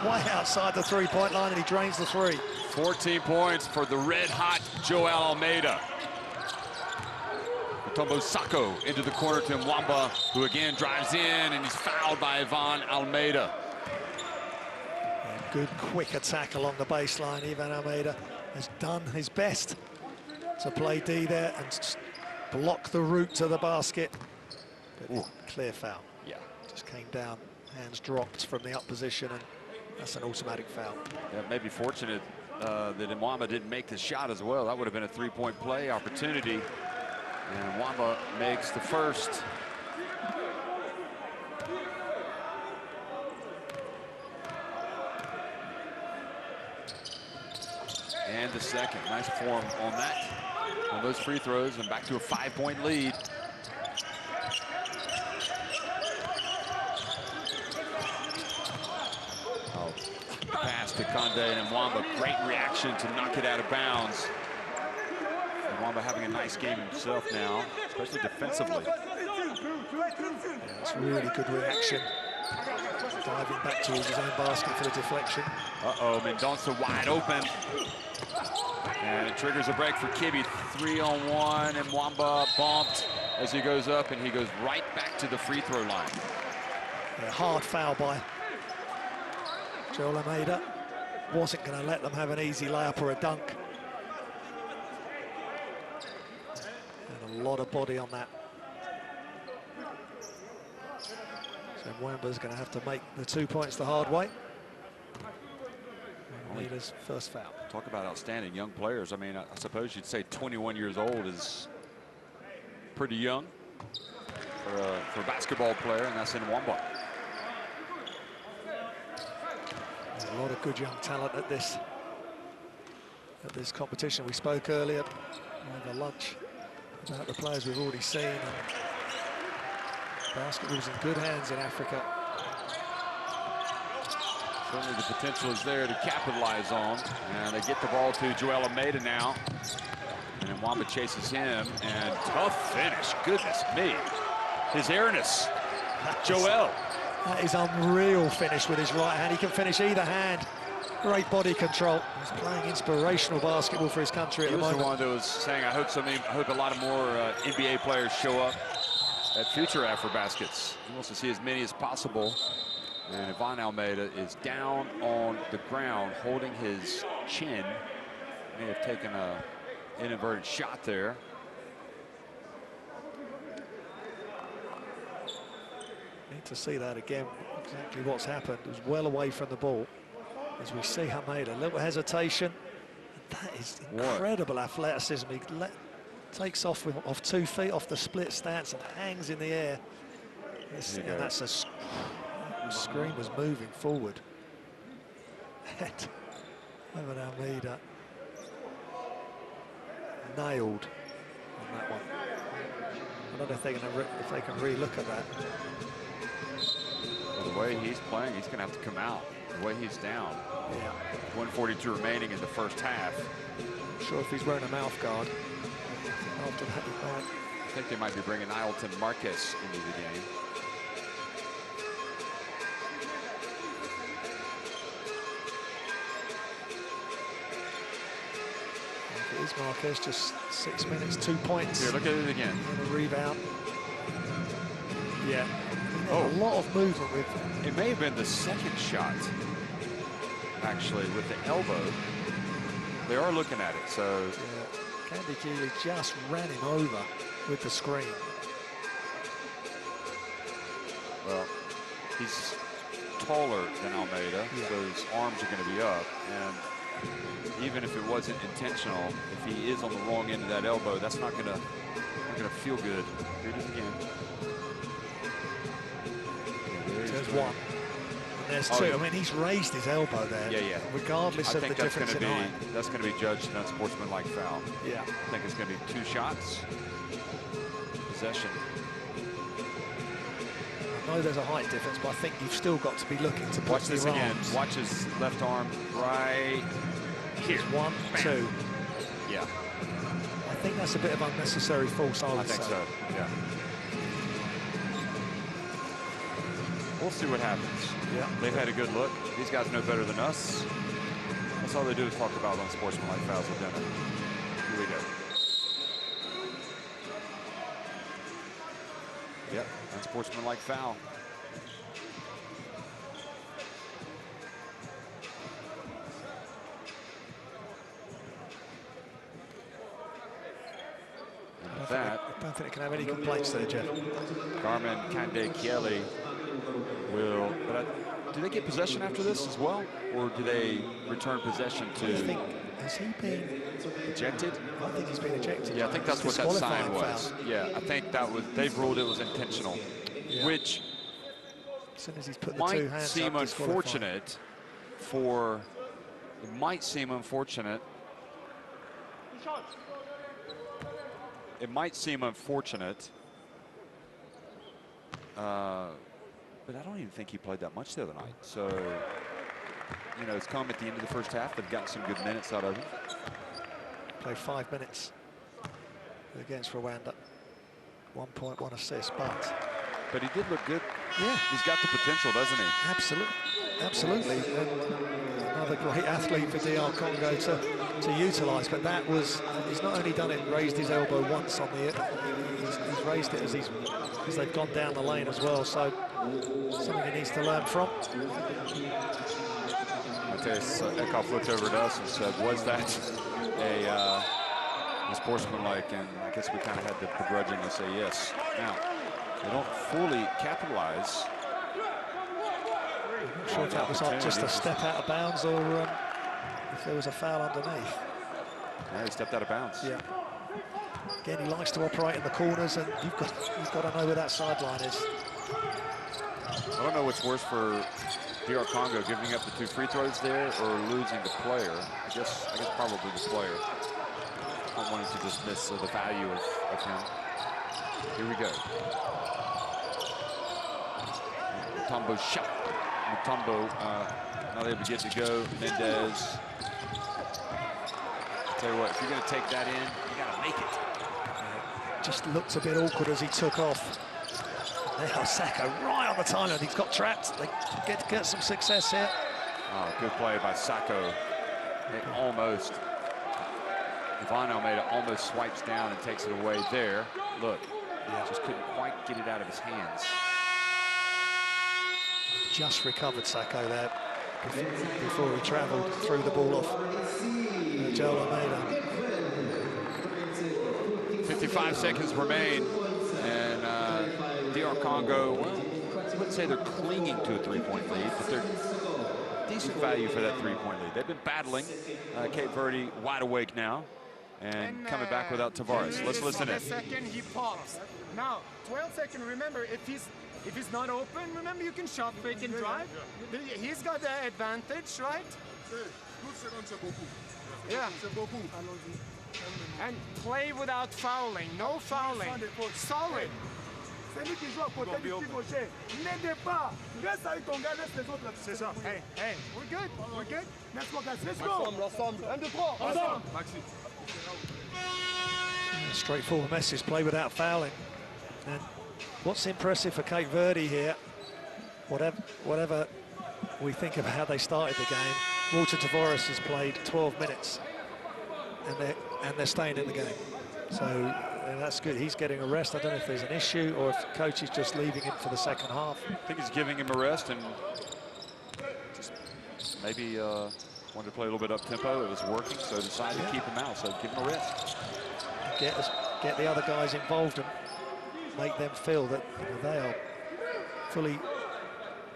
S2: way outside the three-point line, and he drains the three.
S1: 14 points for the red-hot Joel Almeida. Tombo Sacco into the corner to Mwamba, who again drives in, and he's fouled by Ivan Almeida.
S2: A good quick attack along the baseline. Ivan Almeida has done his best to play D there and block the route to the basket. But clear foul.
S1: Yeah.
S2: Just came down, hands dropped from the up position, and that's an automatic foul.
S1: Yeah, maybe fortunate that Mwamba didn't make the shot as well. That would have been a three-point play opportunity. And Mwamba makes the first. And the second. Nice form on that. On those free throws, and back to a 5-point lead. Oh, pass to Conde and Mwamba. Great reaction to knock it out of bounds. Mwamba having a nice game himself now, especially defensively.
S2: Yeah, it's really good reaction. Diving back towards his own basket for the deflection.
S1: Uh-oh, Mendonça wide open. And it triggers a break for Kibi. 3-on-1, and Mwamba bumped as he goes up, and he goes right back to the free throw line.
S2: A hard foul by Joel Almeida. wasn't going to let them have an easy layup or a dunk. And a lot of body on that. So Mwamba's going to have to make the 2 points the hard way. Almeida's first foul.
S1: Talk about outstanding young players. I mean, I suppose you'd say 21 years old is pretty young for a basketball player, and that's in Mwamba.
S2: There's a lot of good young talent at this competition. We spoke earlier over lunch about the players we've already seen. And basketball's in good hands in Africa.
S1: Certainly the potential is there to capitalize on. And they get the ball to Joel Almeida now. And then Mwamba chases him, and tough finish. Goodness me. His airness. Joel.
S2: That is unreal finish with his right hand. He can finish either hand. Great body control. He's playing inspirational basketball for his country at the moment.
S1: He was the one that was saying, I hope a lot of more NBA players show up at future AfroBaskets. He wants to see as many as possible. And Ivan Almeida is down on the ground, holding his chin. May have taken an inadvertent shot there.
S2: Need to see that again, exactly what's happened. It was well away from the ball. As we see Almeida, a little hesitation. That is incredible athleticism. He takes off 2 feet off the split stance and hangs in the air. And that's the screen was moving forward. Evan Almeida nailed on that one. I don't know if they can re-look at that.
S1: Well, the way he's playing, he's going to have to come out. The way he's down.
S2: Yeah.
S1: 1:42 remaining in the first half.
S2: Not sure if he's wearing a mouth guard. After that,
S1: I think they might be bringing Ailton Marquez into the game.
S2: it is Marquez, just 6 minutes, 2 points.
S1: Here, look at it again.
S2: And a rebound. Yeah.
S1: Oh,
S2: a lot of movement with.
S1: It may have been the second shot, actually, with the elbow. They are looking at it, so.
S2: Yeah. Candy Keeley just ran him over with the screen.
S1: Well, he's taller than Almeida, so his arms are going to be up. And even if it wasn't intentional, if he is on the wrong end of that elbow, that's not going to feel good. Here it is again.
S2: There's one. And there's two. I mean, he's raised his elbow there.
S1: Yeah, yeah.
S2: Regardless of the difference in height.
S1: That's going to be judged an unsportsmanlike foul.
S2: Yeah.
S1: I think it's going to be 2 shots. Possession.
S2: I know there's a height difference, but I think you've still got to be looking to
S1: watch this again. Watch his left arm right here.
S2: 1, 2.
S1: Yeah.
S2: I think that's a bit of unnecessary force, I would say.
S1: I think so, yeah. We'll see what happens.
S2: Yeah.
S1: They've had a good look. These guys know better than us. That's all they do is talk about unsportsmanlike fouls at dinner. Here we go. Yep, unsportsmanlike foul.
S2: I don't think it can have any complaints there, Jeff.
S1: Carmen Kande-Kiele will, but do they get possession after this as well? Or do they return possession to?
S2: Has he been
S1: ejected?
S2: I think he's been ejected.
S1: Yeah, I think that's what that sign was.
S2: Foul.
S1: Yeah, I think that was, they've ruled it was intentional, which
S2: as soon as he's put the 2 hands
S1: seem
S2: up,
S1: unfortunate for, it might seem unfortunate. It might seem unfortunate, but I don't even think he played that much the other night. So, you know, it's come at the end of the first half. They've gotten some good minutes out of him.
S2: Played 5 minutes against Rwanda. 1 point, 1 assist,
S1: but he did look good.
S2: Yeah,
S1: he's got the potential, doesn't he?
S2: Absolutely, absolutely. And another great athlete for DR Congo to utilise. But that was, he's not only done it, raised his elbow once on the, he's raised it as they've gone down the lane as well. So something he needs to learn from.
S1: Mateus Eckhoff looked over at us and said, was that a sportsmanlike? And I guess we kind of had to begrudgingly say yes. Now, they don't fully capitalize.
S2: I'm not sure if that was like just a step out of bounds or if there was a foul underneath.
S1: Yeah, he stepped out of bounds.
S2: Yeah. Again, he likes to operate in the corners, and you've got to know where that sideline is.
S1: I don't know what's worse for DR Congo, giving up the 2 free throws there or losing the player. I guess probably the player. Not wanting to dismiss the value of him. Here we go. Mutombo's shot. Mutombo not able to get to go. Mendez. Tell you what, if you're going to take that in, you got to make it.
S2: Just looked a bit awkward as he took off. Now Sacco right on the timeline. He's got trapped. They get some success here.
S1: Oh, good play by Sacco. It almost. Ivan Almeida almost swipes down and takes it away there. Look, just couldn't quite get it out of his hands.
S2: Just recovered Sacco there before he travelled, threw the ball off Joel Almeida.
S1: 55 seconds remain, and DR Congo, well, I wouldn't say they're clinging to a 3-point lead, but they're decent value for that 3-point lead. They've been battling. Cape Verde wide awake now, and coming back without Tavares. Let's listen in.
S5: Second, he pops. Now, 12 seconds, remember, if he's not open, remember you can shot fake and drive. He's got the advantage, right? Yeah. And play without fouling. No fouling. Solid. Hey, we're good. We're good. Let's go.
S2: Straightforward message, play without fouling. And what's impressive for Cape Verde here, whatever we think of how they started the game, Walter Tavares has played 12 minutes and they're staying in the game. So that's good. He's getting a rest. I don't know if there's an issue or if the coach is just leaving him for the second half.
S1: I think he's giving him a rest and just maybe wanted to play a little bit up-tempo. It was working, so decided to keep him out, so give him a rest.
S2: Get the other guys involved and make them feel that they are fully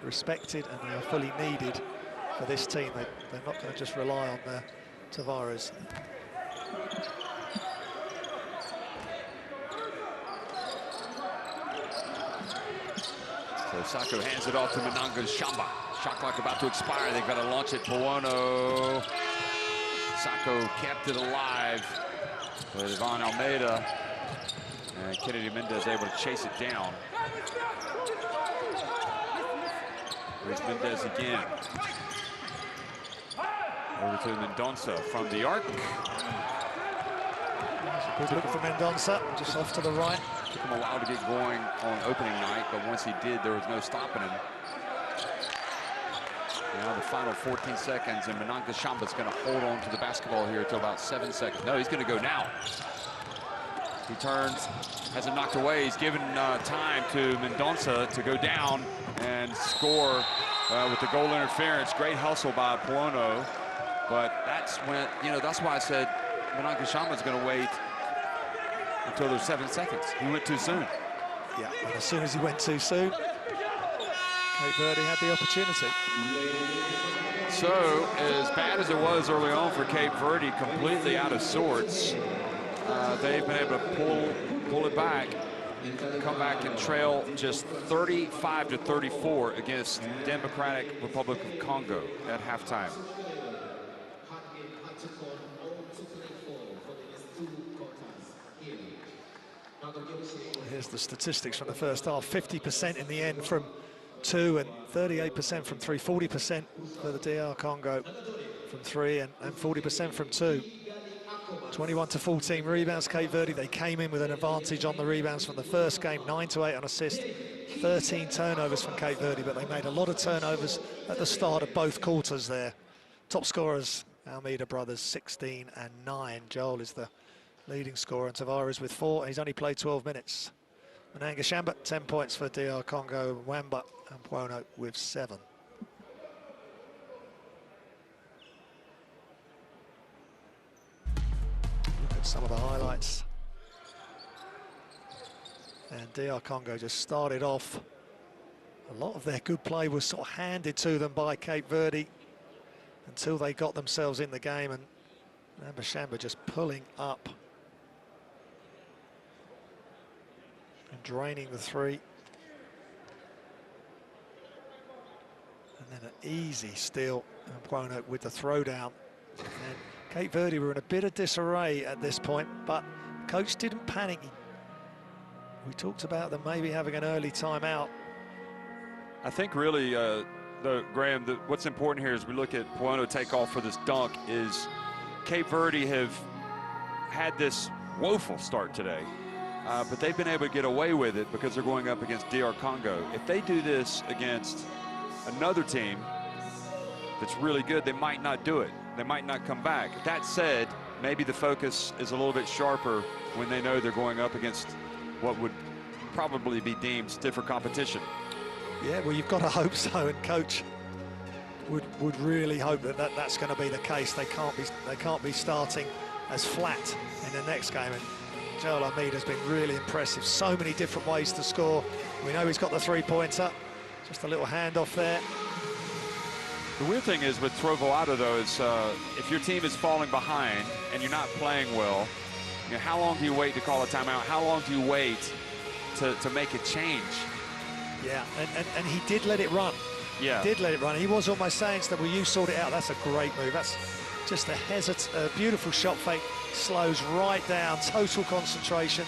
S2: respected and they are fully needed for this team. They're not going to just rely on their Tavares.
S1: So Sacco hands it off to Mananga Shamba. Shot clock about to expire. They've got to launch it. Puono. Sacco kept it alive with Ivan Almeida. And Kennedy Mendez able to chase it down. Here's Mendez again. Over to Mendonça from the arc.
S2: Good look for Mendonça, just off to the right.
S1: Took him a while to get going on opening night, but once he did, there was no stopping him. Now the final 14 seconds, and Mananga Shamba's going to hold on to the basketball here until about 7 seconds. No, he's going to go now. He turns, has it knocked away. He's given time to Mendonça to go down and score with the goal interference. Great hustle by Puono, but that's when, that's why I said Mananga Shamba's going to wait until there's 7 seconds. He went too soon.
S2: Yeah, and as soon as he went too soon, Cape Verde had the opportunity.
S1: So, as bad as it was early on for Cape Verde, completely out of sorts, they've been able to pull it back, come back and trail just 35-34 against Democratic Republic of Congo at halftime.
S2: Here's the statistics from the first half. 50% in the end from 2 and 38% from 3. 40% for the DR Congo from 3 and 40% from 2. 21-14 rebounds, Cape Verde. They came in with an advantage on the rebounds from the first game, 9-8 on assist, 13 turnovers from Cape Verde, but they made a lot of turnovers at the start of both quarters there. Top scorers, Almeida brothers, 16 and 9. Joel is the leading scorer, and Tavares with 4. He's only played 12 minutes. Mananga Shamba, 10 points for DR Congo. Wamba and Puono with 7. some of the highlights. And DR Congo just started off. A lot of their good play was sort of handed to them by Cape Verde until they got themselves in the game, and Bashamba just pulling up and draining the three. And then an easy steal, Mbono with the throwdown. And Cape Verde were in a bit of disarray at this point, but coach didn't panic. We talked about them maybe having an early timeout.
S1: I think really, though, Graham, what's important here is we look at Mbono take off for this dunk is Cape Verde have had this woeful start today, but they've been able to get away with it because they're going up against DR Congo. If they do this against another team that's really good, they might not do it. They might not come back. That said, maybe the focus is a little bit sharper when they know they're going up against what would probably be deemed stiffer competition.
S2: Yeah, well, you've got to hope so, and coach would really hope that, that's going to be the case. They can't be starting as flat in the next game. And Joel Hamid has been really impressive. So many different ways to score. We know he's got the three-pointer. Just a little handoff there.
S1: The weird thing is with Trovoada, though, is if your team is falling behind and you're not playing well, you know, how long do you wait to call a timeout? How long do you wait to make a change?
S2: Yeah, and he did let it run.
S1: Yeah.
S2: He did let it run. He was almost saying that, well, you sort it out. That's a great move. That's just a beautiful shot fake. Slows right down, total concentration.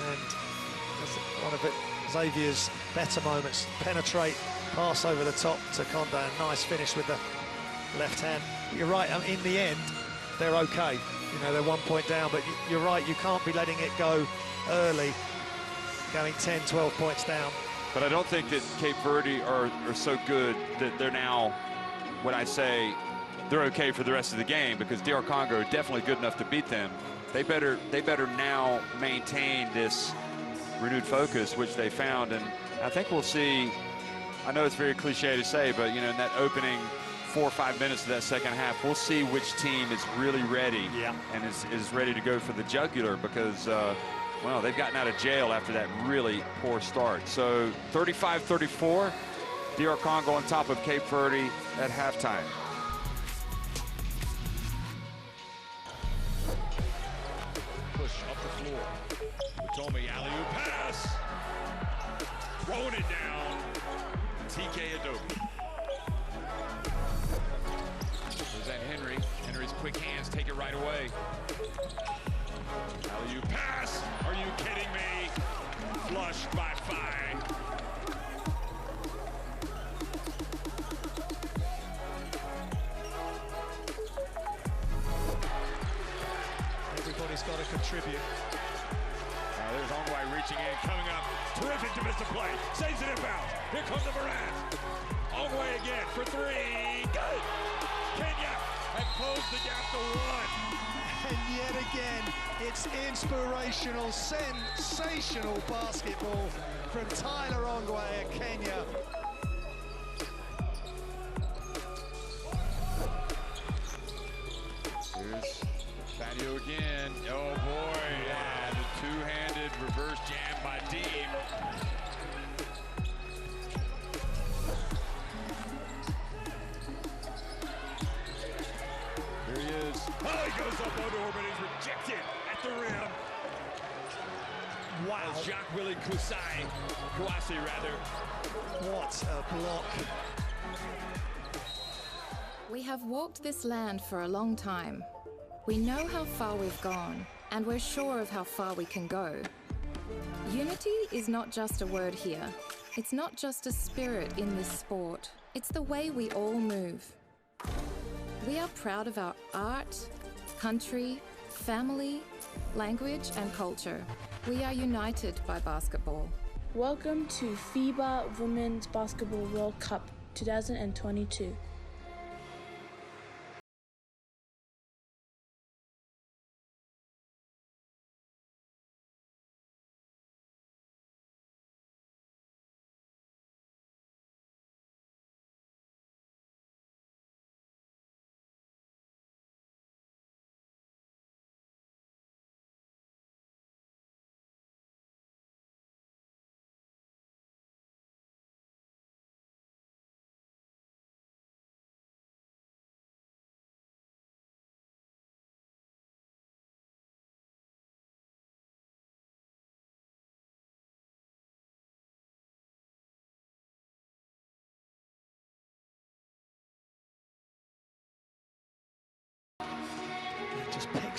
S2: And that's one of Xavier's better moments. Penetrate, pass over the top to Conde. Nice finish with the left hand. You're right, in the end, they're okay. You know, they're 1 point down, but you're right, you can't be letting it go early, going 10, 12 points down.
S1: But I don't think that Cape Verde are so good that they're now, when I say they're okay for the rest of the game, because DR Congo are definitely good enough to beat them. They better now maintain this renewed focus, which they found. And I think we'll see, I know it's very cliche to say, but you know, in that opening 4 or 5 minutes of that second half, we'll see which team is really ready and is ready to go for the jugular, because well, they've gotten out of jail after that really poor start. So 35-34, DR Congo on top of Cape Verde at halftime.
S6: Push up the floor. Tommy alley-oop pass. Throwing it down. TK Adobe. There's that Henry. Henry's quick hands take it right away. Alley-oop pass. Are you kidding me? Flushed by Fine.
S2: Everybody's got to contribute.
S6: There's Ongway reaching in, coming up. Terrific defensive play. Saves it inbounds. Here comes the Morant. Ongway again for three. Good. Kenya have closed the gap to one.
S2: And yet again, it's inspirational, sensational basketball from Tyler Ongway at Kenya.
S6: Here's Fadio again. Oh boy, yeah, the two-handed reverse jam by Dean. Here he is. Oh, he goes up on orbit. He's rejected at the rim.
S2: Wow.
S6: Jacques-Willie Kouassi, rather.
S2: What a block.
S7: We have walked this land for a long time. We know how far we've gone, and we're sure of how far we can go. Unity is not just a word here. It's not just a spirit in this sport. It's the way we all move. We are proud of our art, country, family, language, and culture. We are united by basketball.
S8: Welcome to FIBA Women's Basketball World Cup 2022.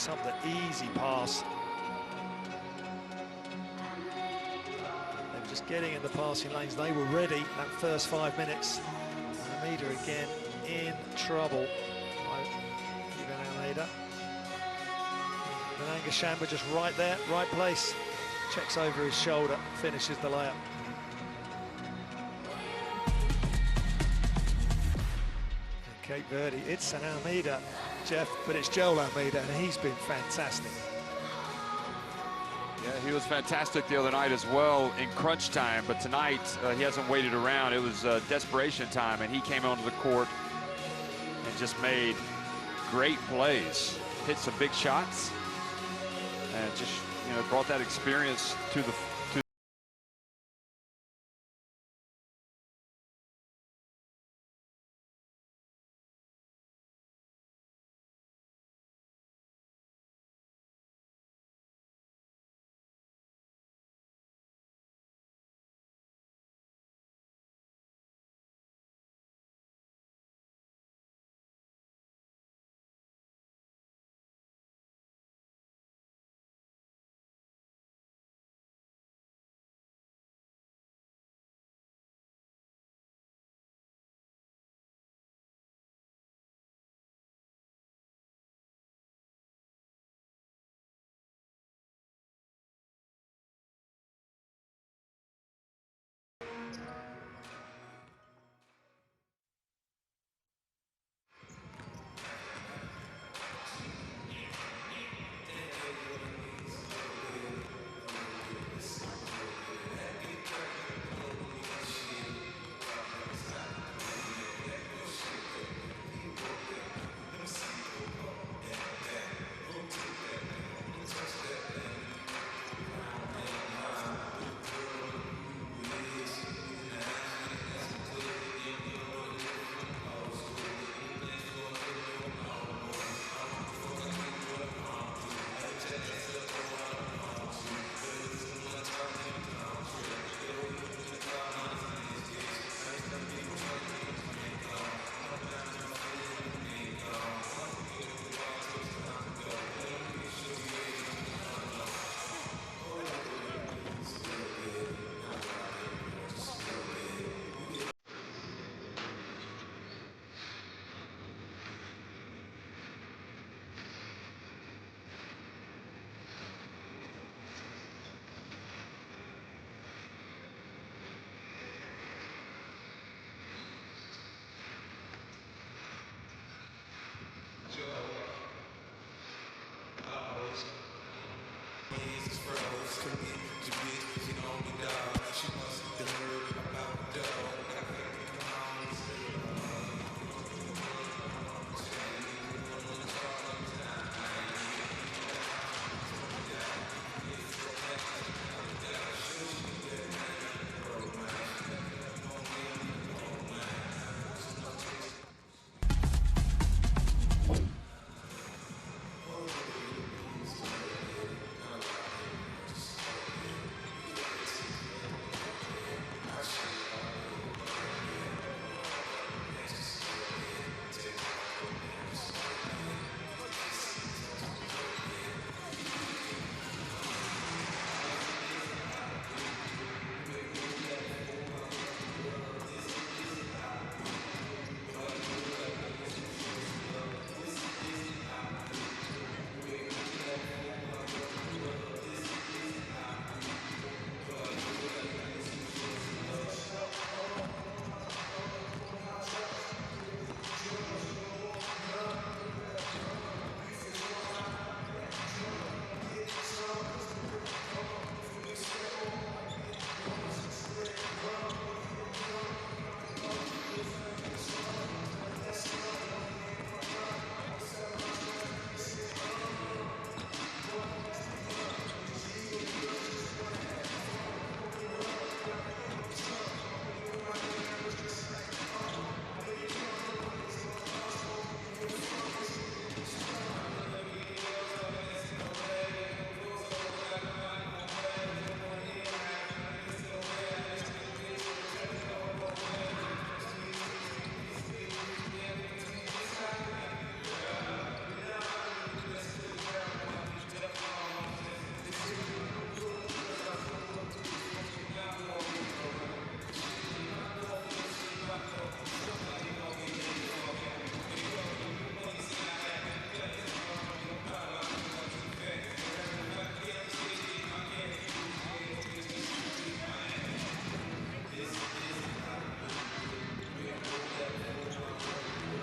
S2: picks up the easy pass. They were just getting in the passing lanes. They were ready that first 5 minutes. Almeida again in trouble. Even Almeida. And Shamba just right there, right place. Checks over his shoulder, finishes the layup. And Cape Verde, it's an Almeida, Jeff, but it's Joel Almeida, and he's been fantastic.
S1: Yeah, he was fantastic the other night as well in crunch time, but tonight he hasn't waited around. It was desperation time, and he came onto the court and just made great plays. Hit some big shots, and just, you know, brought that experience to the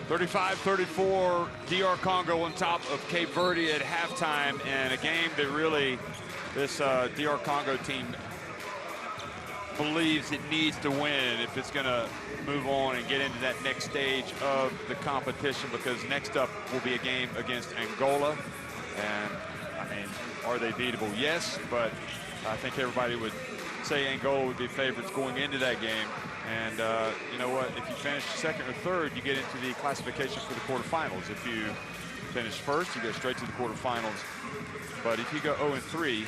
S1: 35-34, DR Congo on top of Cape Verde at halftime, and a game that really this DR Congo team believes it needs to win if it's going to move on and get into that next stage of the competition, because next up will be a game against Angola. And I mean, are they beatable? Yes, but I think everybody would say Angola would be favorites going into that game. And you know what, if you finish second or third, you get into the classification for the quarterfinals. If you finish first, you go straight to the quarterfinals. But if you go 0-3,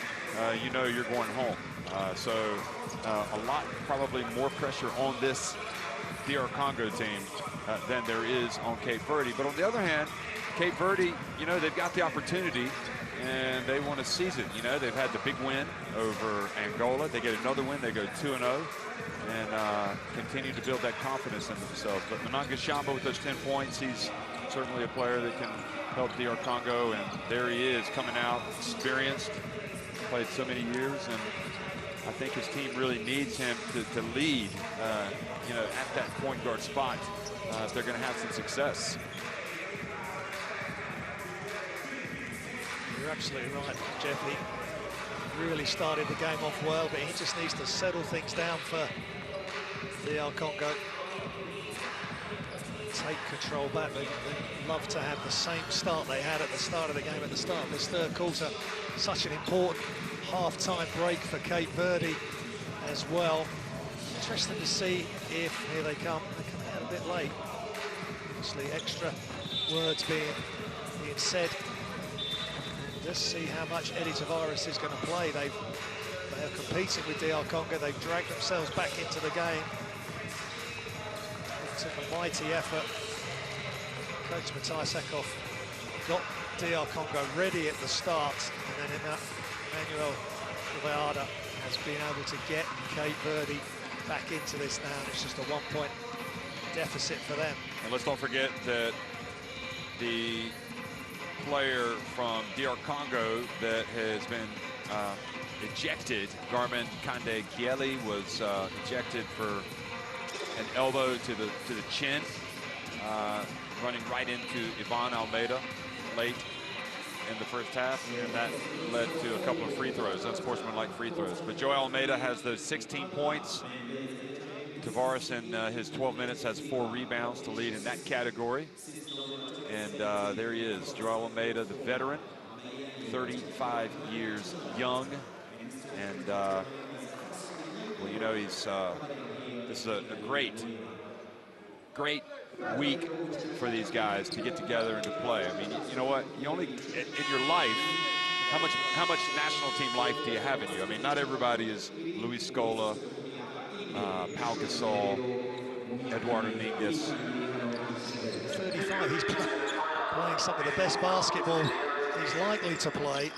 S1: you know you're going home. So a lot, probably more pressure on this DR Congo team than there is on Cape Verde. But on the other hand, Cape Verde, you know, they've got the opportunity and they want to seize it. You know, they've had the big win over Angola. They get another win, they go 2-0 and continue to build that confidence in themselves. But Mananga Shamba with those 10 points, he's certainly a player that can help DR Congo, and there he is coming out, experienced, played so many years, and I think his team really needs him to lead, you know, at that point guard spot if they're going to have some success.
S2: You're absolutely right, Jeff. He really started the game off well, but he just needs to settle things down for DR Congo. Take control back. They'd love to have the same start they had at the start of the game, at the start of this third quarter. Such an important half-time break for Cape Verde as well. Interesting to see if, here they come out a bit late. Obviously extra words being said. Just see how much Eddie Tavares is going to play. They are competing with DR Congo. They've dragged themselves back into the game. It took a mighty effort. Coach Matthias Eckhoff got DR Congo ready at the start, and then Emmanuel Riviada has been able to get Cape Verde back into this now. It's just a 1-point deficit for them.
S1: And let's not forget that the player from DR Congo that has been ejected, Garmin Kande Kieli, was ejected for an elbow to the chin, running right into Ivan Almeida late in the first half, and that led to a couple of free throws, unsportsmanlike free throws. But Joel Almeida has those 16 points. Tavares in his 12 minutes has 4 rebounds to lead in that category. And there he is, Joel Almeida, the veteran, 35 years young. And, well, you know, he's this is a great week for these guys to get together and to play. I mean, you know what? You only, in your life, how much national team life do you have in you? I mean, not everybody is Luis Scola, Pau Gasol, Eduardo Dominguez.
S2: 35, he's playing some of the best basketball he's likely to play.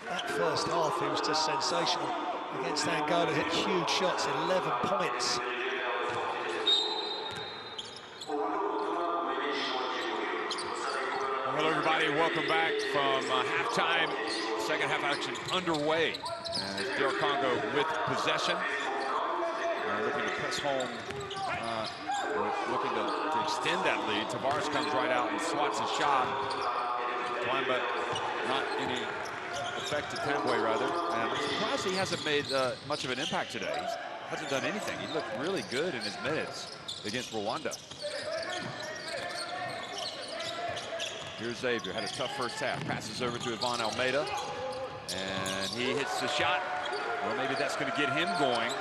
S2: That first half, he was just sensational against Angola, hit huge shots, 11 points.
S1: Hello, everybody. Welcome back from halftime. Second half action underway. DR Congo with possession. Looking to press home, looking to extend that lead. Tavares comes right out and swats a shot. But not any effect to Tambwe, rather. And I'm surprised he hasn't made much of an impact today. He hasn't done anything. He looked really good in his minutes against Rwanda. Here's Xavier, had a tough first half. Passes over to Ivan Almeida, and he hits the shot. Well, maybe that's going to get him going.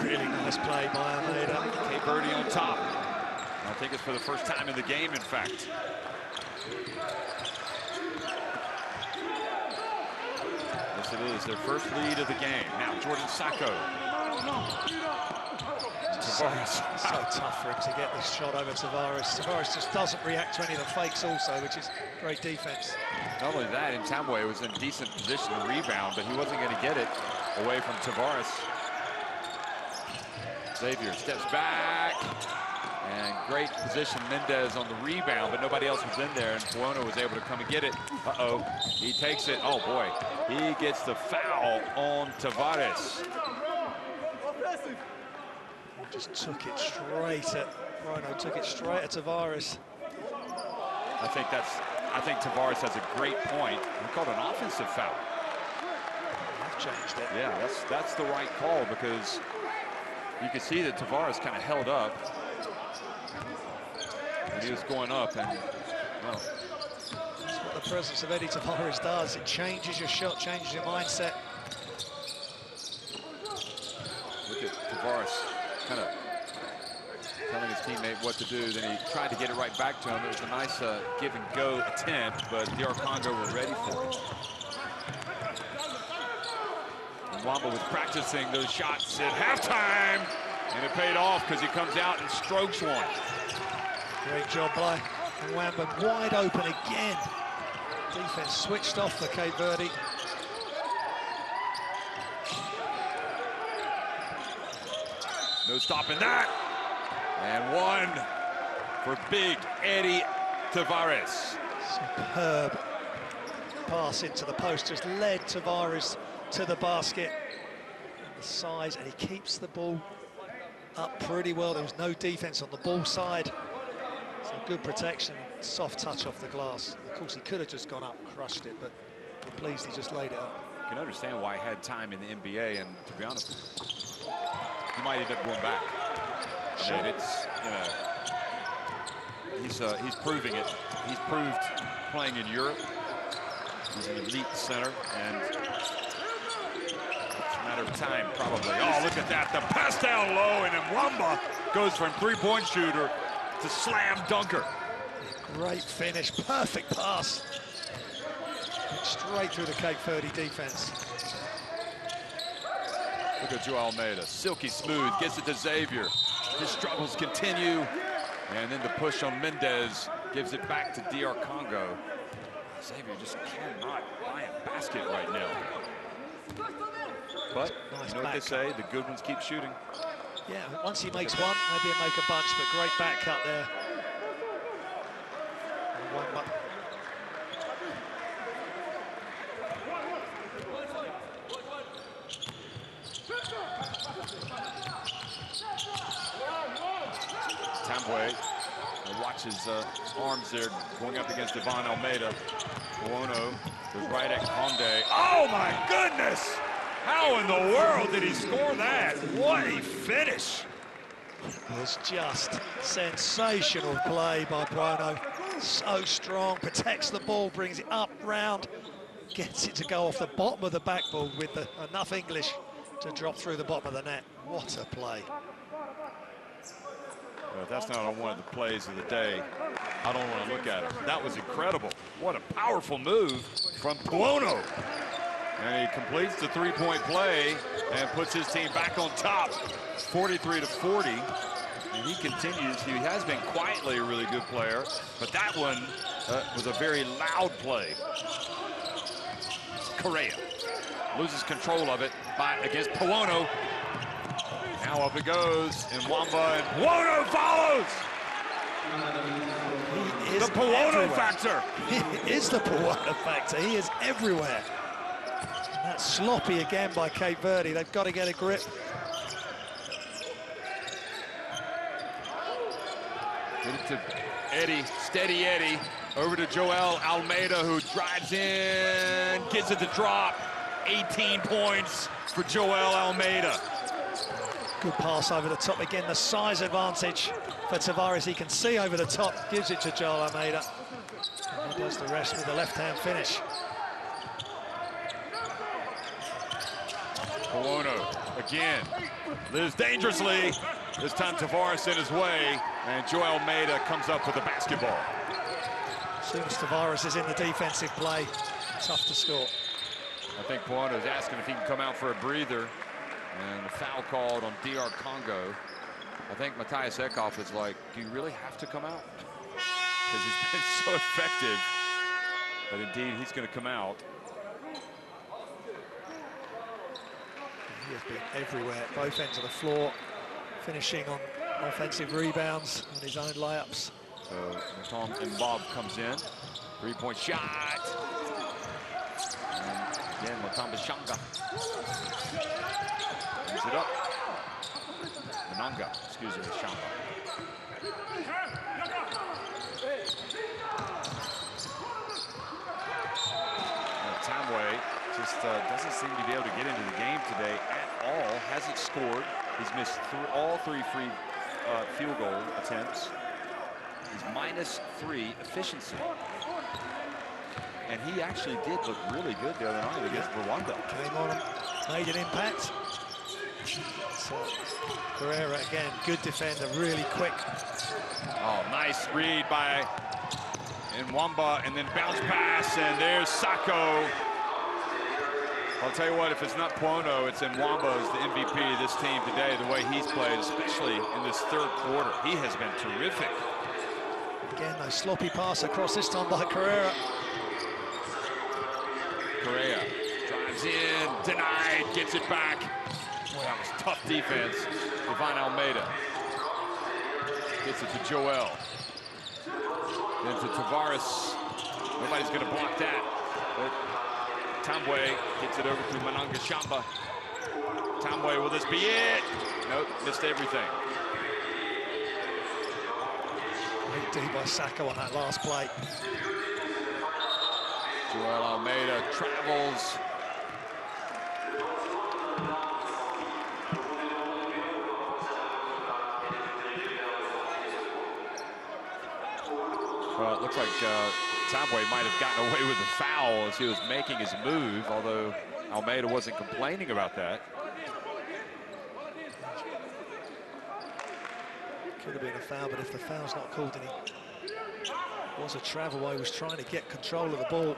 S2: Really nice play by Almeida.
S1: Cape Verde on top. I think it's for the first time in the game, in fact. Yes, it is. Their first lead of the game. Now, Jordan Sacco.
S2: So tough for him to get this shot over Tavares. Tavares just doesn't react to any of the fakes also, which is great defense.
S1: Not only that, Tambwe was in decent position to rebound, but he wasn't going to get it away from Tavares. Xavier steps back, and great position. Mendez on the rebound, but nobody else was in there, and Buono was able to come and get it. Uh-oh, he takes it. Oh, boy. He gets the foul on Tavares.
S2: Just took it straight at Bruno, took it straight at Tavares.
S1: I think Tavares has a great point. He called an offensive foul.
S2: I've changed it.
S1: Yeah, that's the right call, because you could see that Tavares kind of held up. And he was going up, and well,
S2: that's what the presence of Eddie Tavares does. It changes your shot, changes your mindset.
S1: Look at Tavares kind of telling his teammate what to do. Then he tried to get it right back to him. It was a nice give and go attempt, but DR Congo were ready for it. And Wamba was practicing those shots at halftime, and it paid off because he comes out and strokes one.
S2: Great job by Wamba, wide open again. Defense switched off for Cape Verde.
S1: No stopping that. And one for big Eddie Tavares.
S2: Superb pass into the post, just led Tavares to the basket. And the size, and he keeps the ball up pretty well. There was no defense on the ball side. So good protection, soft touch off the glass. Of course, he could have just gone up, crushed it, but I'm pleased he just laid it up.
S1: You can understand why he had time in the NBA, and to be honest, he might end up going back.
S2: Sure.
S1: And it's, he's proving it. He's proved playing in Europe. He's an elite center, and it's a matter of time, probably. Oh, look at that, the pass down low, and then Wamba goes from three-point shooter to slam dunker.
S2: Great finish, perfect pass. Straight through the Cape Verde defense.
S1: Look at Joe Almeida, silky smooth, gets it to Xavier. His struggles continue, and then the push on Mendez gives it back to DR Congo. Xavier just cannot buy a basket right now. But
S2: nice,
S1: you know what they say, the good ones keep shooting.
S2: Yeah, once he makes one, maybe he'll make a bunch, but great back cut there.
S1: Tambwe watch his arms there going up against Devon Almeida. Buono goes right at Conde. Oh my goodness! How in the world did he score that? What a finish!
S2: It was just sensational play by Buono. So strong, protects the ball, brings it up, round, gets it to go off the bottom of the backboard with enough English to drop through the bottom of the net. What a play.
S1: Well, if that's not on one of the plays of the day, I don't want to look at it. That was incredible. What a powerful move from Buono. And he completes the three-point play and puts his team back on top, 43-40. And he continues. He has been quietly a really good player, but that one was a very loud play. Correa loses control of it against Buono. Now up it goes, and Wamba, and Buono follows!
S2: He is
S1: the Buono factor!
S2: He is the Buono factor. He is everywhere. And that's sloppy again by Cape Verde. They've got to get a grip.
S1: Get it to Eddie, steady Eddie. Over to Joel Almeida, who drives in, gets it to drop. 18 points for Joel Almeida.
S2: Good pass over the top again, the size advantage for Tavares. He can see over the top, gives it to Joel Almeida. And he does the rest with the left-hand finish.
S1: Buono again, lives dangerously. This time Tavares in his way, and Joel Almeida comes up with the basketball.
S2: As soon as Tavares is in the defensive play, tough to score.
S1: I think Buono is asking if he can come out for a breather. And a foul called on DR Congo. I think Matthias Eckhoff is like, do you really have to come out? Because he's been so effective. But indeed, he's going to come out.
S2: He has been everywhere, both ends of the floor, finishing on offensive rebounds and his own layups.
S1: So Tom and Bob comes in. Three-point shot. And Again, Matamba Shanga. Brings it up. Mananga, excuse me, Shanga. Tamway just doesn't seem to be able to get into the game today at all. Hasn't scored. He's missed all three free field goal attempts. He's -3 efficiency. And he actually did look really good the other night against Rwanda.
S2: Came on and made an impact. So, Carrera again, good defender, really quick.
S1: Oh, nice read by Nwamba, and then bounce pass, and there's Sacco. I'll tell you what, if it's not Puono, it's Nwamba who's the MVP of this team today, the way he's played, especially in this third quarter. He has been terrific.
S2: Again, a sloppy pass across this time by Carrera.
S1: Correa drives in, denied, gets it back. Boy, that was tough defense. Ivan Almeida gets it to Joel. Then to Tavares. Nobody's going to block that. But Tambwe gets it over to Mananga Shamba. Tambwe, will this be it? Nope, missed everything.
S2: Great D by Sacco on that last play.
S1: Joel Almeida travels. Well, it looks like Tambwe might have gotten away with the foul as he was making his move, although Almeida wasn't complaining about that.
S2: Could have been a foul, but if the foul's not called, then he was a travel while he was trying to get control of the ball.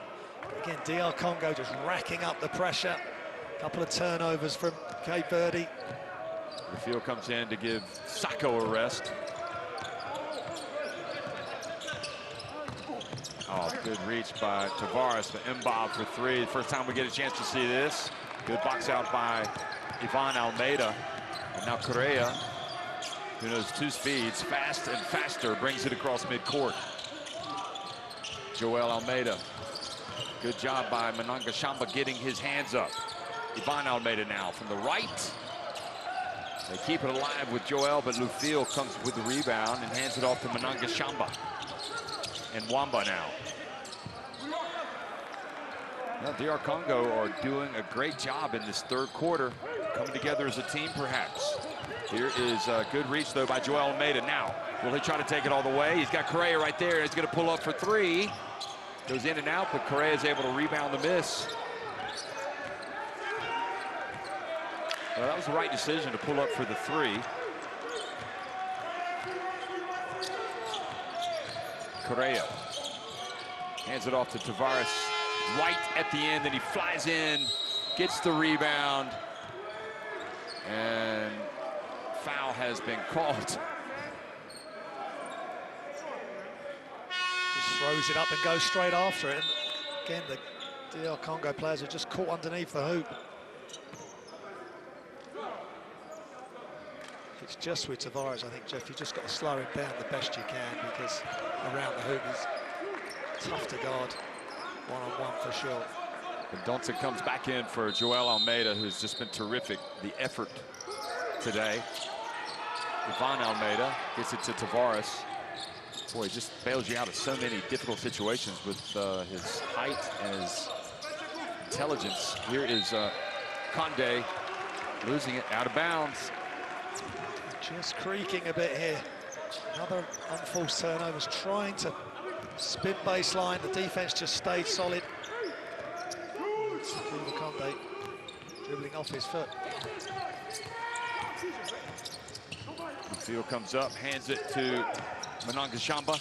S2: Again, DR Congo just racking up the pressure. A couple of turnovers from Cape Verde.
S1: The field comes in to give Sacco a rest. Oh, good reach by Tavares, but Mbob for three. First time we get a chance to see this. Good box out by Ivan Almeida. And now Correa, who knows two speeds, fast and faster, brings it across midcourt. Joel Almeida. Good job by Mananga Shamba getting his hands up. Ivan Almeida now from the right. They keep it alive with Joel, but Lufil comes with the rebound and hands it off to Mananga Shamba. And Wamba now. Well, DR Congo are doing a great job in this third quarter, coming together as a team perhaps. Here is a good reach though by Joel Almeida. Now, will he try to take it all the way? He's got Correa right there. He's going to pull up for three. Goes in and out, but Correa is able to rebound the miss. Well, that was the right decision to pull up for the three. Correa hands it off to Tavares right at the end, and he flies in, gets the rebound, and foul has been called.
S2: Just throws it up and goes straight after it. And again, the DR Congo players are just caught underneath the hoop. It's just with Tavares, I think, Jeff, you just got to slow him down the best you can, because around the hoop he's tough to guard one-on-one for sure.
S1: And Donson comes back in for Joel Almeida, who's just been terrific, the effort today. Ivan Almeida gets it to Tavares. Boy, he just bails you out of so many difficult situations with his height and his intelligence. Here is Conde losing it out of bounds.
S2: Just creaking a bit here. Another unforced turnovers, trying to spin baseline. The defense just stayed solid. Conde dribbling off his foot.
S1: The field comes up, hands it to Mananga Shamba.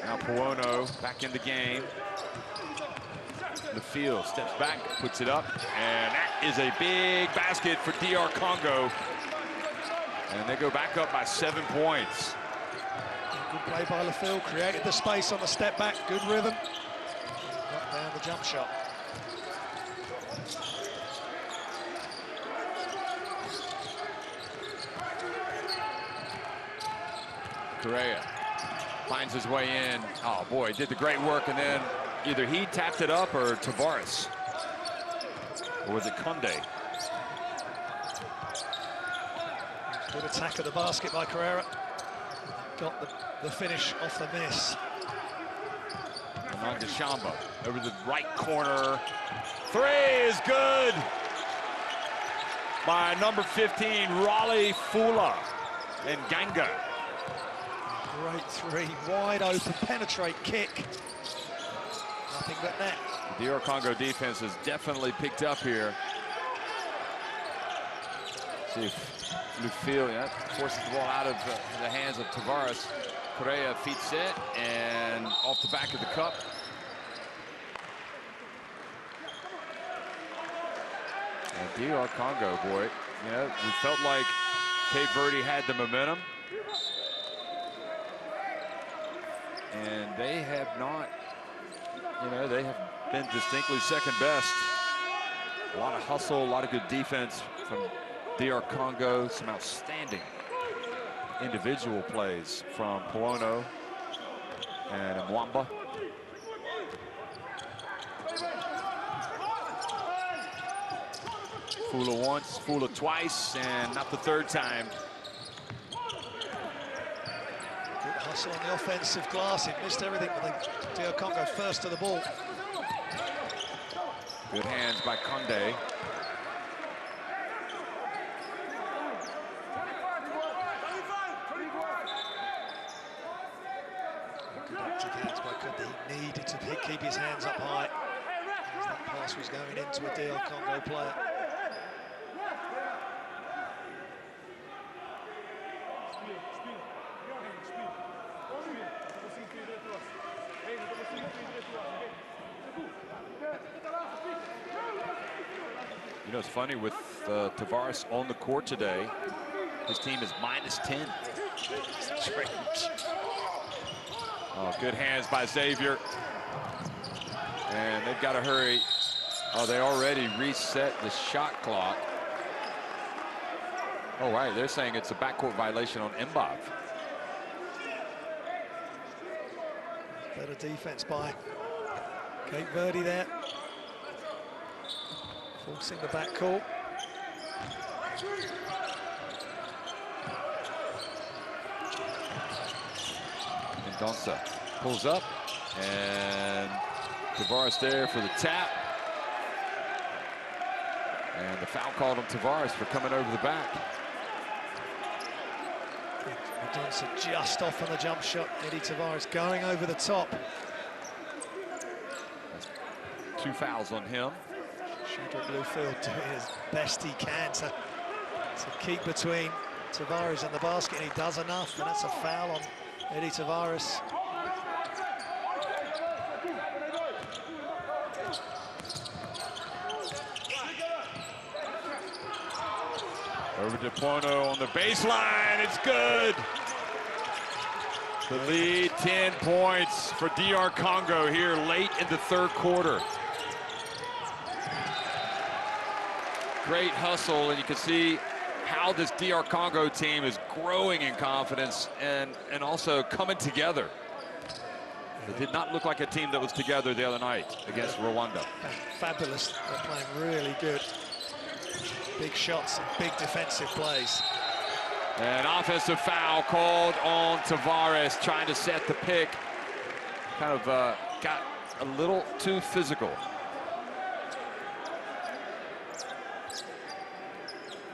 S1: Now Puono back in the game. The field steps back, puts it up, and that is a big basket for DR Congo. And they go back up by 7 points.
S2: Good play by LaFille, created the space on the step back, good rhythm. Got down the jump shot.
S1: Correa finds his way in. Oh boy, did the great work, and then either he tapped it up or Tavares Or was it Conde?
S2: Good attack of the basket by Carrera. Got the finish off the miss.
S1: On to Shamba, over the right corner. Three is good by number 15, Raleigh Fula and Ganga.
S2: Great three, wide open, penetrate kick. Nothing but net.
S1: The DR Congo defense has definitely picked up here. See if Lufil forces the ball out of the hands of Tavares. Correa feet set and off the back of the cup. And DR Congo, boy, you know, we felt like Cape Verde had the momentum. And they have not, you know, they have been distinctly second best. A lot of hustle, a lot of good defense from DR Congo, some outstanding individual plays from Polono and Mwamba. Fula once, Fula twice, and not the third time.
S2: Good hustle on the offensive glass. He missed everything with the DR Congo first to the ball.
S1: Good hands by Conde.
S2: He needed to keep his hands up high. That pass was going into a DR Congo player.
S1: You know, it's funny with Tavares on the court today, his team is -10. Strange. Oh, good hands by Xavier. And they've got to hurry. Oh, they already reset the shot clock. Oh, right, they're saying it's a backcourt violation on Mbov.
S2: Better defense by Cape Verde there. Forcing the backcourt.
S1: Mendonça pulls up, and Tavares there for the tap. And the foul called on Tavares for coming over the back.
S2: Mendonça just off on the jump shot. Eddie Tavares going over the top.
S1: That's 2 fouls on him.
S2: Shadrach Bluefield doing his best he can to keep between Tavares and the basket, and he does enough, and that's a foul on Eddie Tavares.
S1: Over to Pono on the baseline, it's good. The lead, 10 points for DR Congo here late in the third quarter. Great hustle, and you can see how this DR Congo team is growing in confidence and also coming together. It did not look like a team that was together the other night against Rwanda.
S2: Fabulous, they're playing really good. Big shots and big defensive plays.
S1: An offensive foul called on Tavares, trying to set the pick. Kind of got a little too physical.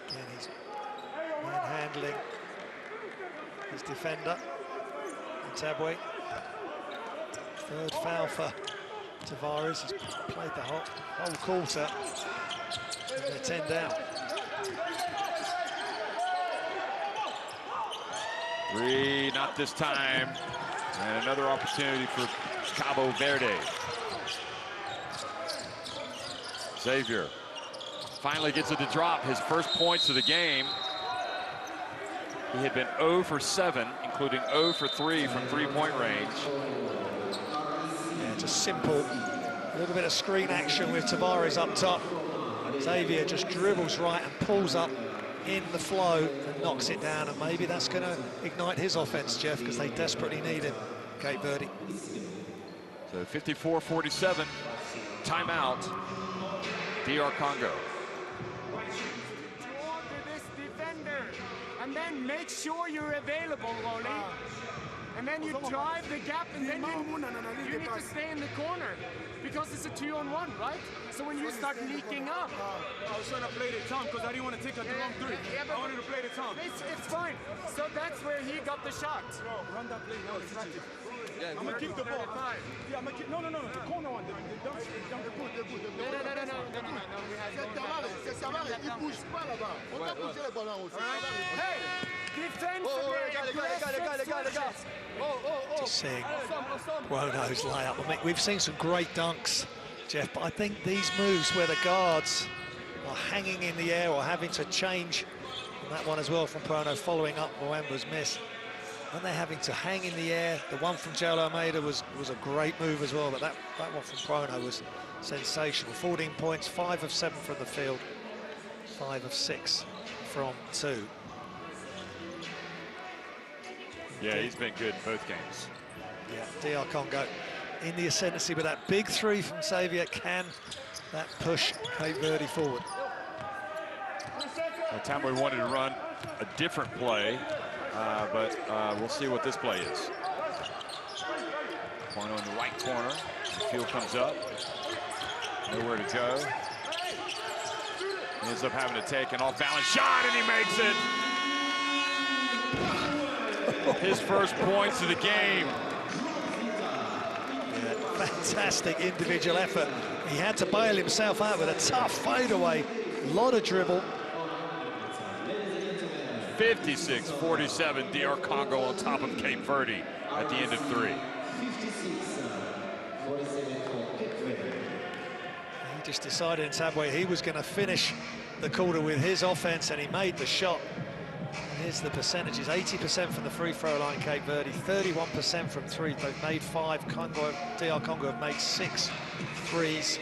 S2: Again, he's manhandling his defender, Tabwe. Third foul for Tavares. He's played the whole quarter. And they're 10 down.
S1: 3, not this time. And another opportunity for Cabo Verde. Xavier finally gets it to drop his first points of the game. He had been 0 for 7, including 0 for 3 from three-point range.
S2: Yeah, just simple. A little bit of screen action with Tavares up top. Xavier just dribbles right and pulls up in the flow and knocks it down, and maybe that's going to ignite his offense, Jeff, because they desperately need him, Cape Verde.
S1: So 54-47, timeout. DR Congo.
S5: This defender, and then make sure you're available, Rolly. And then you drive the gap, and then you need to stay in the corner because it's a 2-on-1, right? So when you start leaking up,
S4: I was trying to play the tongue because I didn't want to take a wrong three. I wanted to play the tongue.
S5: It's fine. So that's where he got the shot.
S4: Run that play. No, it's not. Yeah, I'm gonna keep the ball. Yeah, I'm gonna keep. No. The corner one. The dunk. They're good.
S5: No.
S4: C'est Savary. Il bouge pas là-bas. On doit bouger les ballons aussi.
S5: Hey, defense.
S2: Les gars. Just seeing Buono's layup. I mean, we've seen some great dunks, Jeff, but I think these moves where the guards are hanging in the air or having to change, and that one as well from Buono following up Mwamba's miss. When they're having to hang in the air, the one from Joel Almeida was a great move as well, but that one from Buono was sensational. 14 points, 5 of 7 from the field, 5 of 6 from 2.
S1: Yeah, he's been good in both games.
S2: Yeah, DR Congo in the ascendancy, but that big 3 from Xavier, can that push Cape Verde forward?
S1: At time we wanted to run a different play, but we'll see what this play is. Buono in the right corner. The field comes up. Nowhere to go. He ends up having to take an off-balance shot, and he makes it. His first points of the game.
S2: Yeah, fantastic individual effort. He had to bail himself out with a tough fadeaway. A lot of dribble.
S1: 56-47, DR Congo on top of Cape Verde at the end of 3.
S2: He just decided in Tabwe he was going to finish the quarter with his offense, and he made the shot. Here's the percentages: 80% from the free throw line, Cape Verde, 31% from 3. They've made 5. DR Congo have made 6 threes.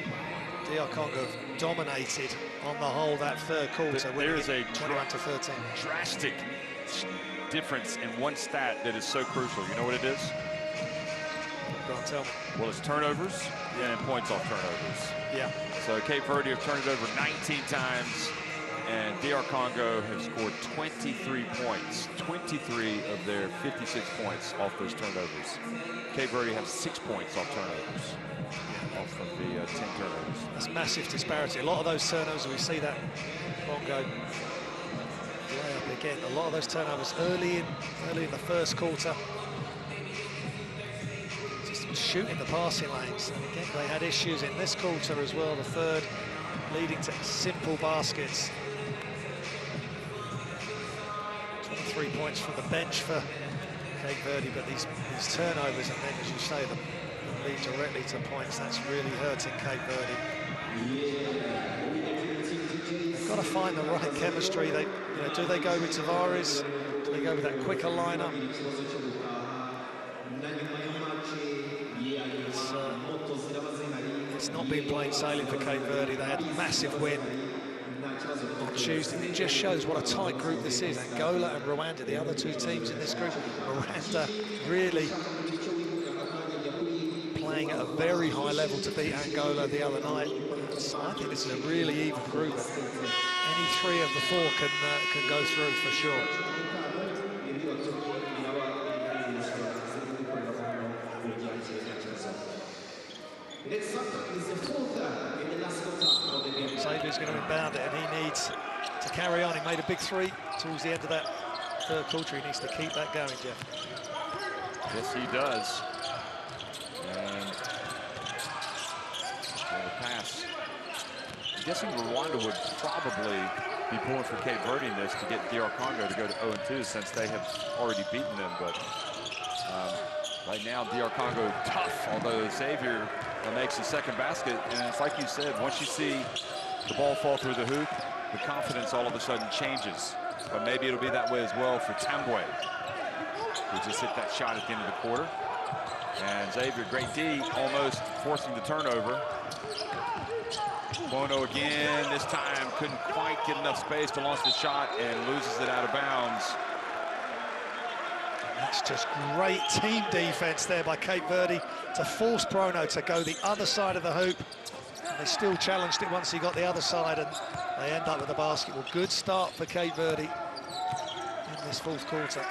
S2: DR Congo have dominated on the whole that third quarter.
S1: There is a
S2: 21-13.
S1: Drastic difference in one stat that is so crucial. You know what it is?
S2: Go on, tell me.
S1: Well, it's turnovers and points off turnovers.
S2: Yeah.
S1: So Cape Verde have turned it over 19 times, and DR Congo have scored 23 points, 23 of their 56 points off those turnovers. Cape Verde have 6 points off turnovers, off of the 10 turnovers.
S2: That's massive disparity. A lot of those turnovers, we see that Congo way up again. A lot of those turnovers early in the first quarter. Just shooting the passing lanes. And again, they had issues in this quarter as well, the third, leading to simple baskets. 23 points from the bench for Cape Verde, but these turnovers, and then, as you say, the lead directly to points, that's really hurting Cape Verde. They've got to find the right chemistry. Do they go with Tavares? Do they go with that quicker lineup? It's not been plain sailing for Cape Verde. They had a massive win on Tuesday. It just shows what a tight group this is. Angola and Rwanda, the other 2 teams in this group. Rwanda really playing at a very high level to beat Angola the other night. So I think this is a really even group. Any 3 of the 4 can go through for sure. Xavier's going to inbound it, and he needs to carry on. He made a big 3 towards the end of that third quarter. He needs to keep that going, Jeff.
S1: Yes, he does. And the pass. I'm guessing Rwanda would probably be pulling for Cape Verde in this to get DR Congo to go to 0-2 since they have already beaten them. But right now, DR Congo tough, although Xavier makes the second basket. And it's like you said, once you see the ball fall through the hoop, the confidence all of a sudden changes. But maybe it'll be that way as well for Tambwe, who just hit that shot at the end of the quarter. And Xavier, great D, almost forcing the turnover. Buono again, this time couldn't quite get enough space to launch the shot and loses it out of bounds.
S2: That's just great team defense there by Cape Verde to force Buono to go the other side of the hoop. They still challenged it once he got the other side, and they end up with a basketball. Good start for Cape Verde in this fourth quarter.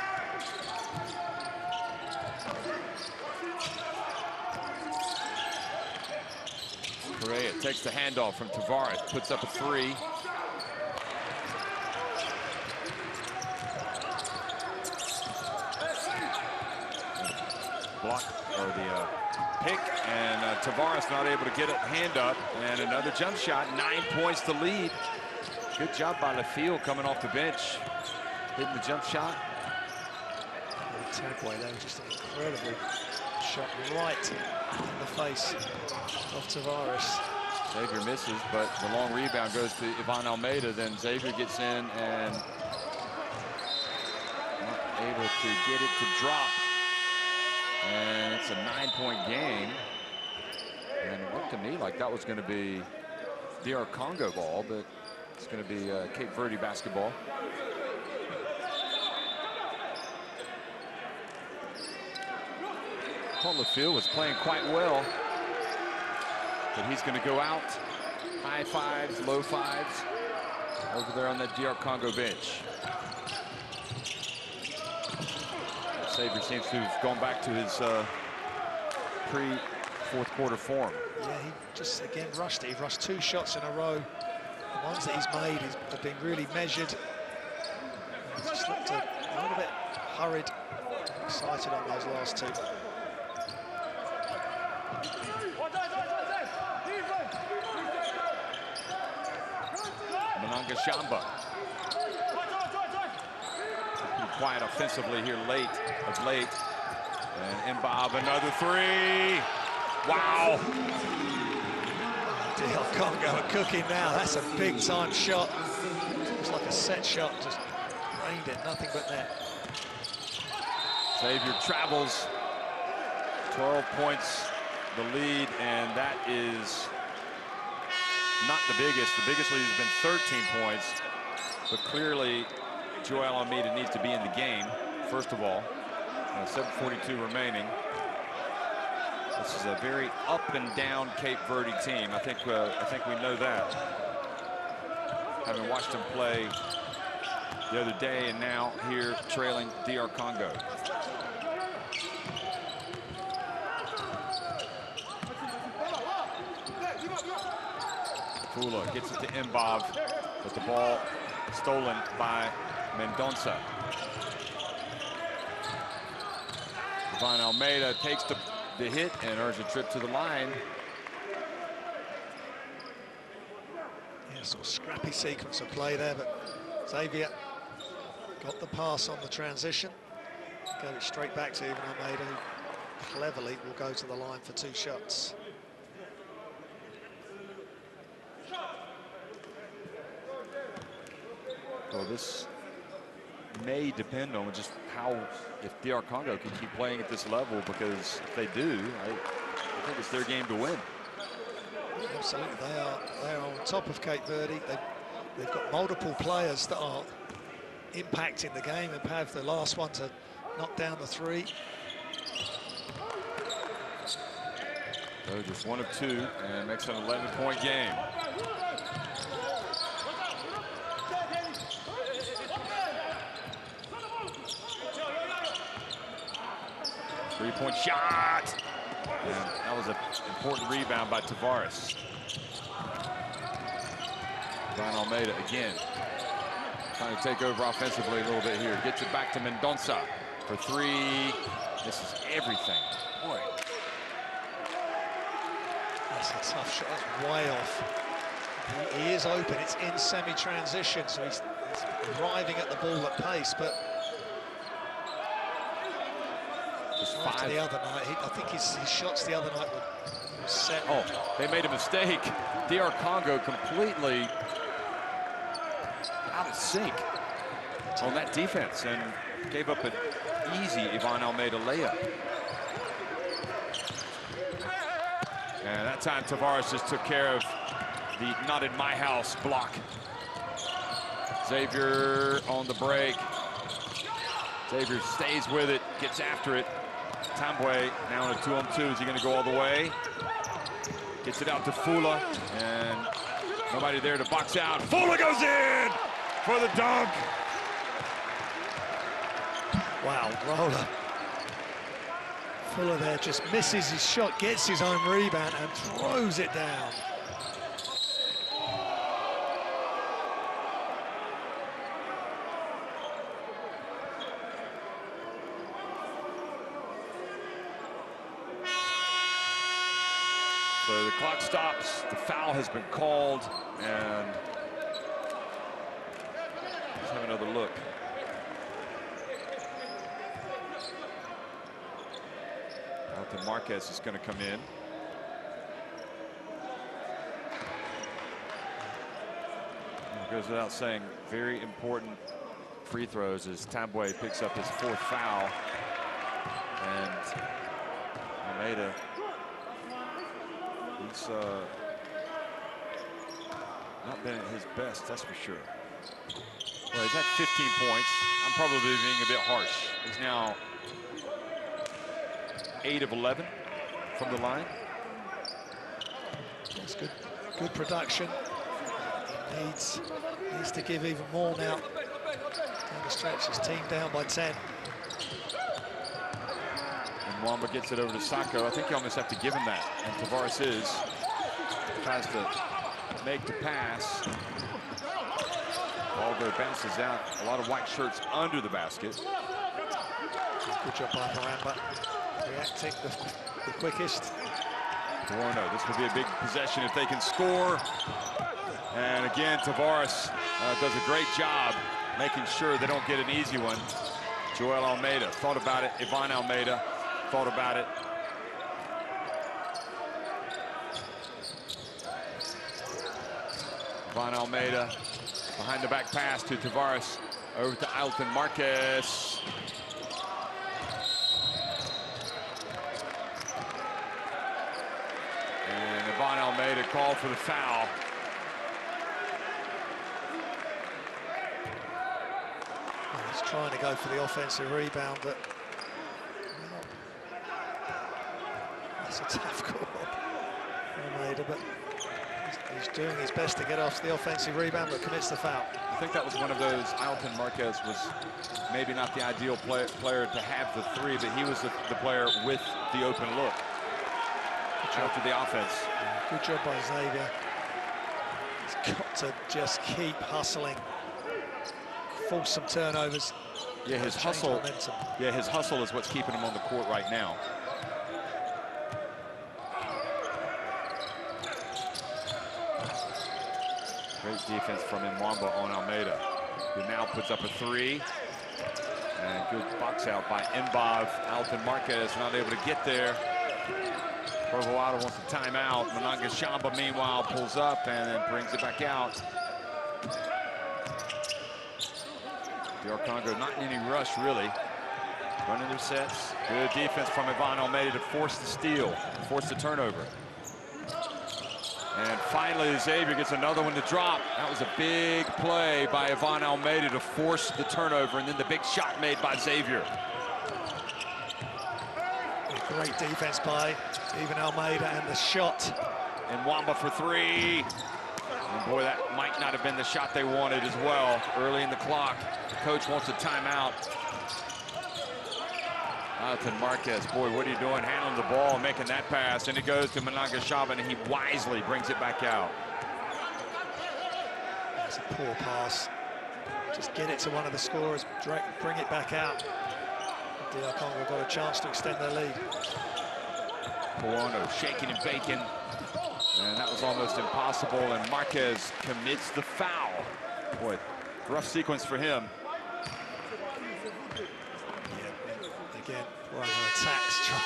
S1: Correa takes the handoff from Tavares, puts up a three. Block, or the pick, and Tavares not able to get a hand up, and another jump shot, 9 points to lead. Good job by LaFille coming off the bench, hitting the jump shot.
S2: Tagway, that was just an incredible shot right in the face of Tavares.
S1: Xavier misses, but the long rebound goes to Ivan Almeida. Then Xavier gets in and not able to get it to drop. And it's a 9-point game. And it looked to me like that was going to be DR Congo ball, but it's going to be Cape Verde basketball. Paul LaFille was playing quite well, but he's going to go out. High fives, low fives over there on that DR Congo bench. Xavier seems to have gone back to his pre-fourth quarter form.
S2: Yeah, he just again rushed it. He rushed 2 shots in a row. The ones that he's made have been really measured. He just looked a little bit hurried, excited on those last 2.
S1: Mananga Shamba. Pretty quiet offensively here of late. And Mbob, another three. Wow.
S2: DR Congo are cooking now. That's a big time shot. It's like a set shot, just rained it, nothing but net.
S1: Xavier travels, 12 points the lead, and that is not the biggest. The biggest lead has been 13 points, but clearly Joel Almeida needs to be in the game, first of all. 7:42 remaining. This is a very up and down Cape Verde team. I think we know that. Having watched them play the other day and now here trailing DR Congo. Fula gets it to Mbob, but the ball stolen by Mendonça. Ivan Almeida takes the hit and earns a trip to the line.
S2: Yeah, sort of scrappy sequence of play there, but Xavier got the pass on the transition. Gave it straight back to Ivan Almeida, who cleverly will go to the line for 2 shots.
S1: Well, this may depend on just if DR Congo can keep playing at this level, because if they do, I think it's their game to win.
S2: Absolutely, they are on top of Cape Verde. They've got multiple players that are impacting the game, and Pav, the last one to knock down the 3.
S1: So just 1 of 2, and makes it an 11-point game. Three-point shot. And that was an important rebound by Tavares. Ivan Almeida again trying to take over offensively a little bit here. Gets it back to Mendonça for 3. This is everything. Boy.
S2: That's a tough shot. That's way off. He is open. It's in semi-transition, so he's arriving at the ball at pace, but after the other night, I think his shots the other night were set.
S1: Oh, they made a mistake. DR Congo completely out of sync on that defense and gave up an easy Ivan Almeida layup. And that time Tavares just took care of the not in my house block. Xavier on the break. Xavier stays with it, gets after it. Tambwe now in a 2-on-2. Is he going to go all the way? Gets it out to Fula, and nobody there to box out. Fula goes in for the dunk.
S2: Wow, roller. Fuller there just misses his shot, gets his own rebound and throws it down.
S1: So the clock stops, the foul has been called, and let's have another look. Alton Marquez is going to come in. It goes without saying, very important free throws as Tambwe picks up his 4th foul. And Almeida, he's not been at his best, that's for sure. Well, he's at 15 points. I'm probably being a bit harsh. He's now 8 of 11 from the line.
S2: That's good. Good production. Needs to give even more now. Down the stretch, his team down by 10.
S1: And Wamba gets it over to Sacco. I think you almost have to give him that. And Tavares tries to make the pass. Ball there bounces out. A lot of white shirts under the basket.
S2: Good job by Maramba. Reacting the quickest.
S1: Buono, this will be a big possession if they can score. And again, Tavares does a great job making sure they don't get an easy one. Joel Almeida thought about it. Ivan Almeida thought about it. Ivan Almeida behind the back pass to Tavares over to Alton Marquez. And Ivan Almeida called for the foul.
S2: He's trying to go for the offensive rebound, but that's a tough call, Almeida, but he's doing his best to get off the offensive rebound, but commits the foul.
S1: I think that was one of those. Alton Marquez was maybe not the ideal player to have the 3, but he was the player with the open look after the offense.
S2: Good job by Xavier. He's got to just keep hustling. Force some turnovers.
S1: Yeah, his hustle. Yeah, his hustle is what's keeping him on the court right now. Great defense from Mwamba on Almeida, who now puts up a 3. And good box out by Mbov. Alton Marquez not able to get there. Provoado wants a timeout. Mnangagwa, meanwhile, pulls up and then brings it back out. DR Congo not in any rush, really. Running their sets. Good defense from Ivan Almeida to force the steal, force the turnover. And finally, Xavier gets another one to drop. That was a big play by Ivan Almeida to force the turnover, and then the big shot made by Xavier.
S2: Great defense by even Almeida, and the shot.
S1: And Wamba for 3. And boy, that might not have been the shot they wanted as well early in the clock. The coach wants a timeout. Alton Marquez, boy, what are you doing? Handling the ball, making that pass, and it goes to Mnangagwa, and he wisely brings it back out.
S2: That's a poor pass. Just get it to one of the scorers, bring it back out. DR Congo got a chance to extend their lead.
S1: Puano shaking and baking, and that was almost impossible, and Marquez commits the foul. Boy, rough sequence for him.
S2: Again, Puano attacks, trying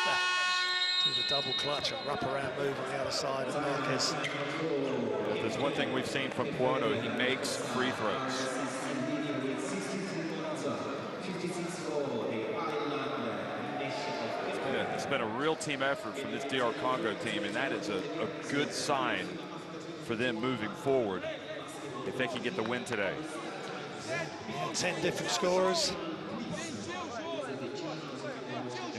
S2: to do the double clutch and wrap around move on the other side of Marquez.
S1: Well, there's one thing we've seen from Puano, he makes free throws. It's been a real team effort from this DR Congo team, and that is a good sign for them moving forward if they can get the win today.
S2: 10 different scorers.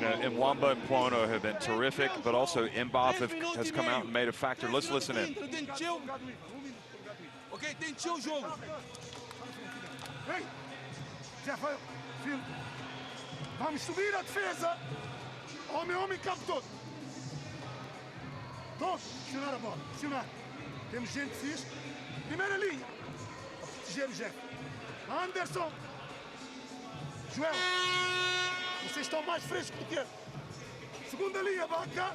S1: know, Mwamba and Pono have been terrific, but also Mbath has come out and made a factor. Let's listen in.
S4: Ok, tentiu o jogo. Ei, já foi, filho. Vamos subir a defesa. Homem, campo todo. Todos, pressionar a bola, pressionar. Temos gente fixe. Primeira linha. Proteger o Jeff. Anderson. Joel. Vocês estão mais frescos do que eu. Segunda linha, Baca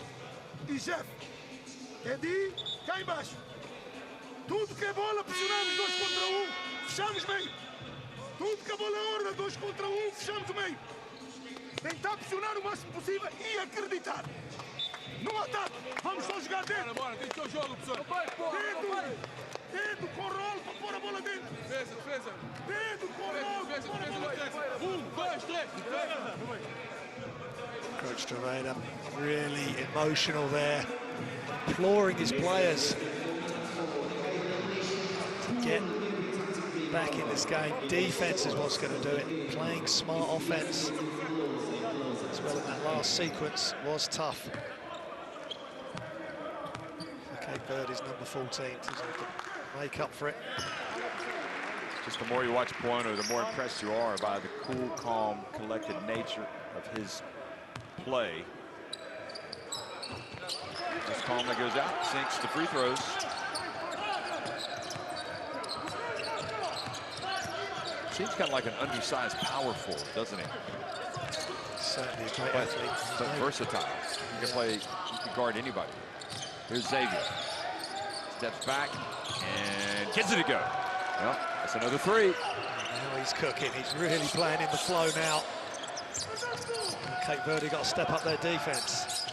S4: e Jeff. Edi, cá embaixo. Tudo que é bola, pressionamos 2 contra 1. Fechamos meio. Tudo que a bola é horda, 2 contra 1, fechamos o meio. Tentar pressionar o máximo possível e acreditar. No ataque, vamos só jogar dentro. Bora, tem que ter o jogo, pessoal. Dedo com rolo para pôr a bola dentro. Defesa. Dedo com rolo para pôr a bola dentro. 1, 2, 3.
S2: Coach Torreira really emotional there, imploring his players to get back in this game. Defense is what's going to do it. Playing smart offense as well in that last sequence was tough. Okay, Verde is number 14. He's going to make up for it.
S1: Just the more you watch Pono, the more impressed you are by the cool, calm, collected nature of his play. Just calmly goes out, sinks the free throws. Seems kind of like an undersized power forward, doesn't he?
S2: Certainly a great athlete.
S1: But versatile. You can guard anybody. Here's Xavier. Steps back and gets it to go. Well, that's another 3.
S2: Now he's cooking. He's really playing in the flow now. Cape Verde got to step up their defense.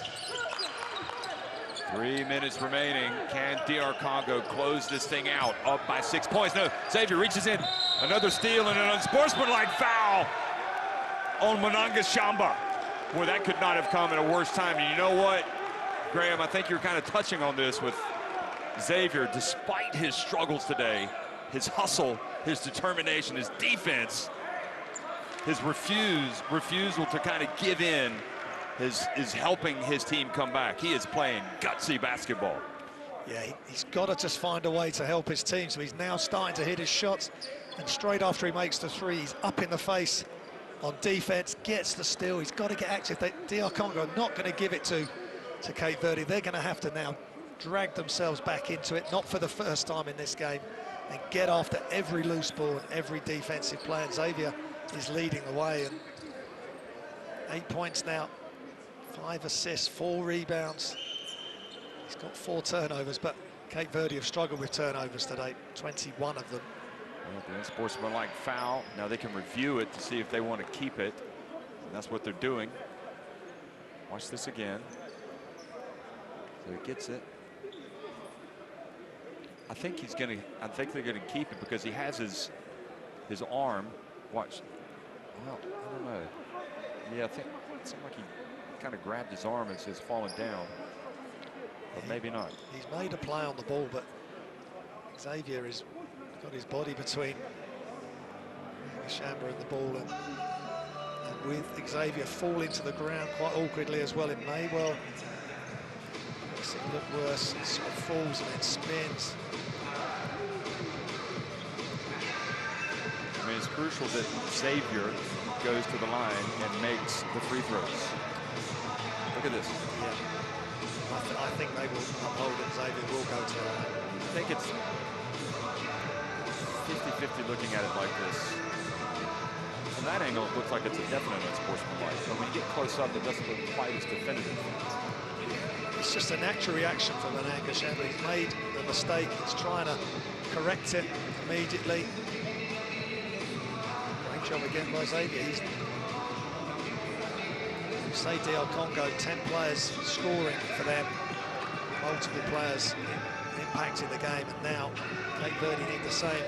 S1: 3 minutes remaining. Can DR Congo close this thing out? Up by 6 points. No, Xavier reaches in. Another steal and an unsportsmanlike foul on Monanga Shamba. Boy, that could not have come at a worse time. And you know what, Graham, I think you're kind of touching on this with Xavier. Despite his struggles today, his hustle, his determination, his defense, his refusal to kind of give in is helping his team come back. He is playing gutsy basketball.
S2: Yeah, he's got to just find a way to help his team. So he's now starting to hit his shots. And straight after he makes the 3, he's up in the face on defense, gets the steal. He's got to get active. DR Congo are not going to give it to Cape Verde. They're going to have to now drag themselves back into it, not for the first time in this game, and get after every loose ball and every defensive play. And Xavier is leading the way. And 8 points now, 5 assists, 4 rebounds. He's got 4 turnovers, but Cape Verde have struggled with turnovers today, 21 of them.
S1: Well, the unsportsmanlike foul. Now they can review it to see if they want to keep it. And that's what they're doing. Watch this again. So he gets it. I think they're gonna keep it because he has his arm. Watch. Well, I don't know. Yeah, I think it seemed like he kind of grabbed his arm as he's falling down. But maybe not.
S2: He's made a play on the ball, but Xavier has got his body between Shamba and the ball, and with Xavier falling to the ground quite awkwardly as well, it may well makes it look worse. It sort of falls and then spins.
S1: I mean, it's crucial that Xavier goes to the line and makes the free throws. Look at this.
S2: Yeah. I think they will uphold it. Xavier will go to the line.
S1: I think it's 50-50 looking at it like this. From that angle, it looks like it's a definite unsportsmanlike. But when you get close up, it doesn't look quite as definitive.
S2: It's just a natural reaction from Monanga Shamba. He's made the mistake. He's trying to correct it immediately. Great job again by Xavier. He's, say DR Congo, 10 players scoring for them, multiple players impacting the game, and now Cape Verde need the same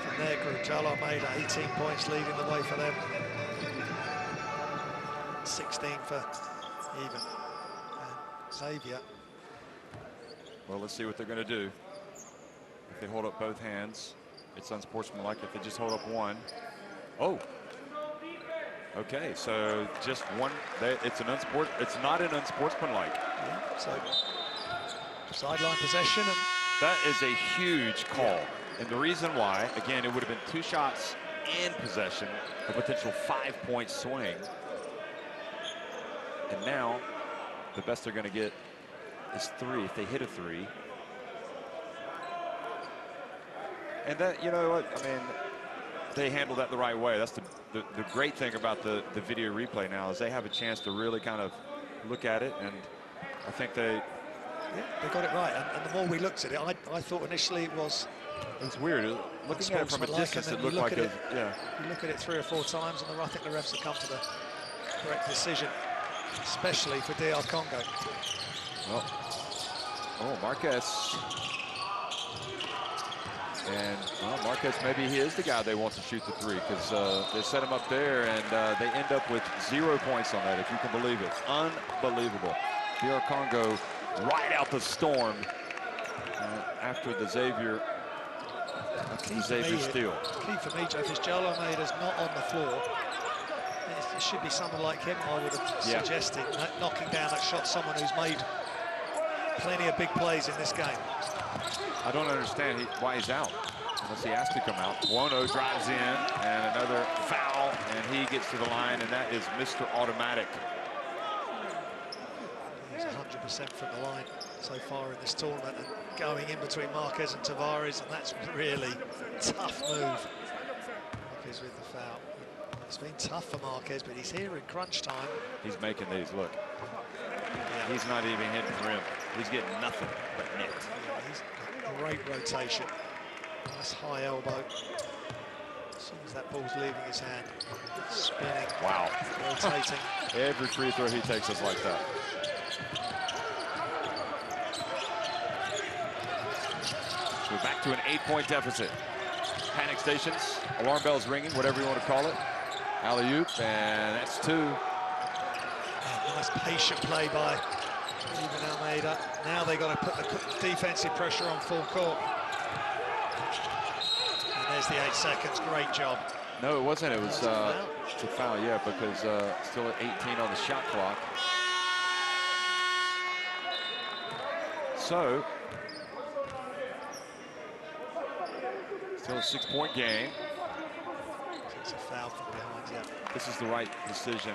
S2: from their group. Jalo Almeida, 18 points leading the way for them, 16 for even. And Xavier.
S1: Well, let's see what they're going to do. If they hold up both hands, it's unsportsmanlike. If they just hold up one. Oh. Okay, so just one. It's not an unsportsmanlike.
S2: Yeah, so sideline possession. And
S1: that is a huge call. And the reason why, again, it would have been 2 shots and possession, a potential 5-point swing. And now, the best they're going to get is 3 if they hit a 3. And that, you know what, I mean, they handled that the right way. That's the great thing about the video replay now is they have a chance to really kind of look at it, and I think they
S2: got it right. And the more we looked at it, I thought initially it was.
S1: It's weird. Looking at it from a distance, it looked like it. Yeah.
S2: You look at it 3 or 4 times, and I think the refs have come to the correct decision, especially for DR Congo.
S1: Well, oh, Marquez. And well, Marquez, maybe he is the guy they want to shoot the 3 because they set him up there, and they end up with 0 points on that, if you can believe it. Unbelievable. DR Congo right out the storm after the Xavier steal.
S2: Key for me, Jeff, is Joel Almeida's not on the floor. It should be someone like him, I would have suggested, knocking down that shot, someone who's made plenty of big plays in this game.
S1: I don't understand why he's out, unless he has to come out. Buono drives in, and another foul, and he gets to the line, and that is Mr. Automatic.
S2: He's 100% from the line so far in this tournament, and going in between Marquez and Tavares, and that's really tough move. Marquez with the foul. It's been tough for Marquez, but he's here in crunch time.
S1: He's making these, look. Yeah. He's not even hitting the rim. He's getting nothing but net.
S2: Yeah, he's great rotation. Nice high elbow. As soon as that ball's leaving his hand, spinning.
S1: Wow.
S2: Rotating.
S1: Every free throw he takes is like that. So we're back to an 8-point deficit. Panic stations, alarm bells ringing, whatever you want to call it. Alley-oop, and that's 2.
S2: Nice patient play by even Almeida. Now they got to put the defensive pressure on full court. And there's the 8 seconds. Great job.
S1: No, it wasn't. It was a foul, yeah, because still at 18 on the shot clock. So, still a 6-point game.
S2: It's a foul from behind, yeah.
S1: This is the right decision.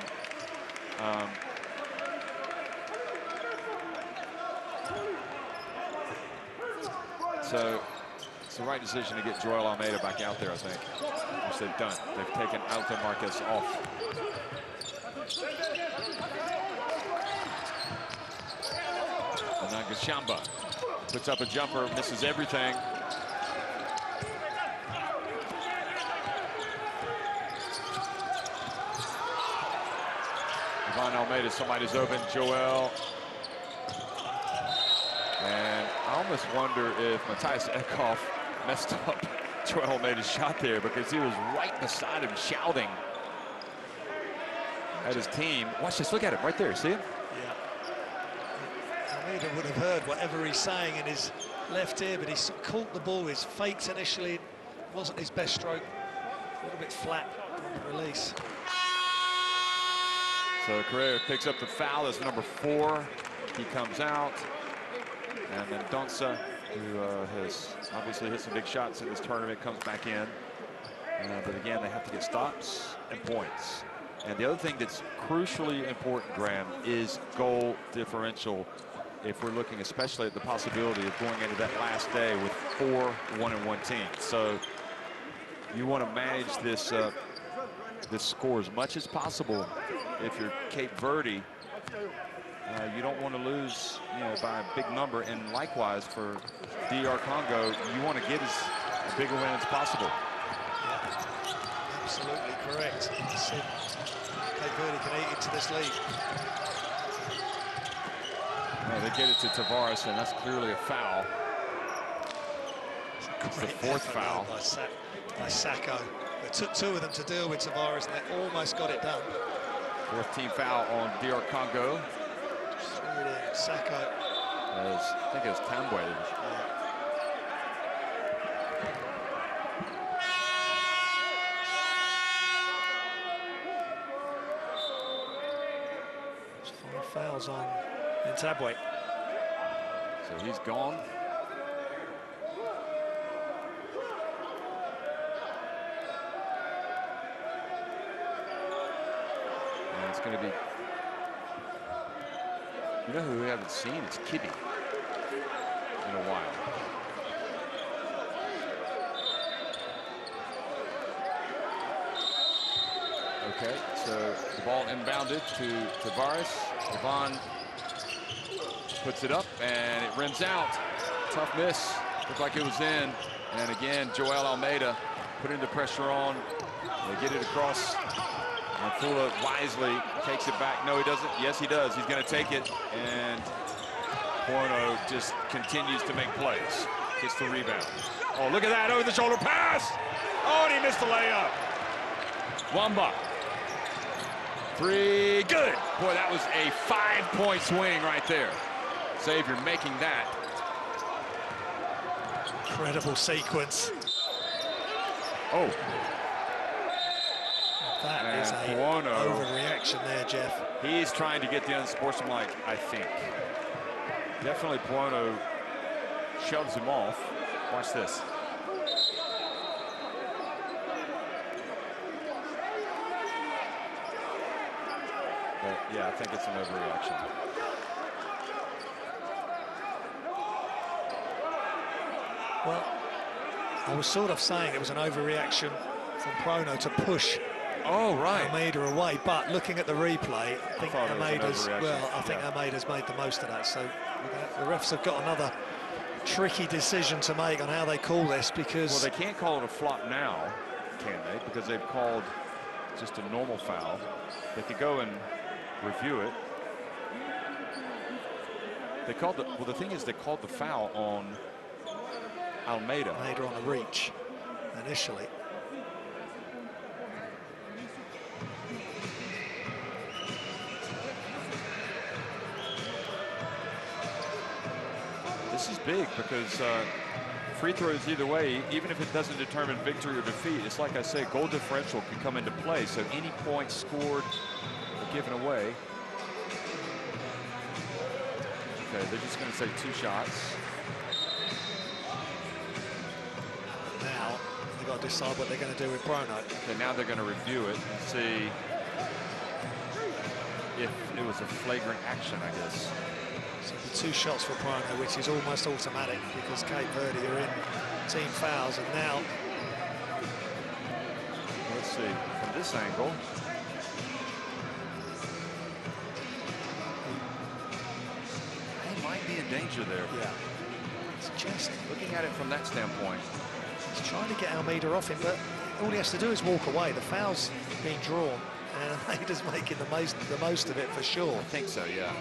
S1: So it's the right decision to get Joel Almeida back out there, I think, which they've done. They've taken Alton Marquez off. And Gashamba puts up a jumper, misses everything. Ivan Almeida, somebody's open. Joel. And I almost wonder if Matthias Eckhoff messed up Joel Almeida's shot there, because he was right beside him shouting at his team. Watch this, look at him right there, see him?
S2: Yeah. Almeida would have heard whatever he's saying in his left ear, but he caught the ball. His fakes initially wasn't his best stroke. A little bit flat on the release.
S1: So Correa picks up the foul as number 4. He comes out. And then Donsa, who has obviously hit some big shots in this tournament, comes back in. But again, they have to get stops and points. And the other thing that's crucially important, Graham, is goal differential. If we're looking especially at the possibility of going into that last day with 4 1-1 teams. So you want to manage this this score as much as possible. If you're Cape Verde, you don't want to lose, by a big number. And likewise for DR Congo, you want to get as big a win as possible.
S2: Yeah, absolutely correct. Cape Verde can eat into this lead.
S1: Well, they get it to Tavares, and that's clearly a foul. It's the 4th foul.
S2: By Sacco. It took 2 of them to deal with Tavares, and they almost got it done.
S1: 4th team foul on DR Congo.
S2: Threw it in. Sacco.
S1: I think it was Tambwe.
S2: Yeah. fouls on Ntabwe.
S1: So he's gone. And it's going to be, you know who we haven't seen? It's Kibbe in a while. Okay, so the ball inbounded to Tavares. Devon puts it up and it rims out. Tough miss. Looked like it was in. And again, Joel Almeida putting the pressure on. They get it across. And Fula wisely takes it back. No, he doesn't. Yes, he does. He's going to take it. And Porno just continues to make plays. Gets the rebound. Oh, look at that. Over the shoulder pass. Oh, and he missed the layup. Wamba. Three, good. Boy, that was a 5-point swing right there. Xavier making that.
S2: Incredible sequence.
S1: Oh.
S2: That is a overreaction there, Jeff.
S1: He's trying to get the unsportsmanlike, I think. Definitely Puono shoves him off. Watch this. But yeah, I think it's an overreaction.
S2: Well, I was sort of saying it was an overreaction from Prono to push Almeida away, but looking at the replay, I think Almeida's made the most of that. So the refs have got another tricky decision to make on how they call this, because...
S1: Well, they can't call it a flop now, can they? Because they've called just a normal foul. They could go and review it. They called the, well, the thing is, they called the foul on Almeida.
S2: Almeida on a reach initially.
S1: This is big because free throws either way, even if it doesn't determine victory or defeat, it's like I say, goal differential can come into play. So any points scored or given away. Okay, they're just going to say 2 shots.
S2: Now they've got to decide what they're going to do with Prono.
S1: Okay, now they're going to review it and see if it was a flagrant action, I guess.
S2: So the 2 shots for Prono, which is almost automatic because Cape Verde are in team fouls, and now
S1: let's see from this angle. He might be in danger there.
S2: Yeah, it's just
S1: looking at it from that standpoint.
S2: He's trying to get Almeida off him, but all he has to do is walk away. The foul's being drawn, and Almeida's making the most of it for sure.
S1: I think so, yeah.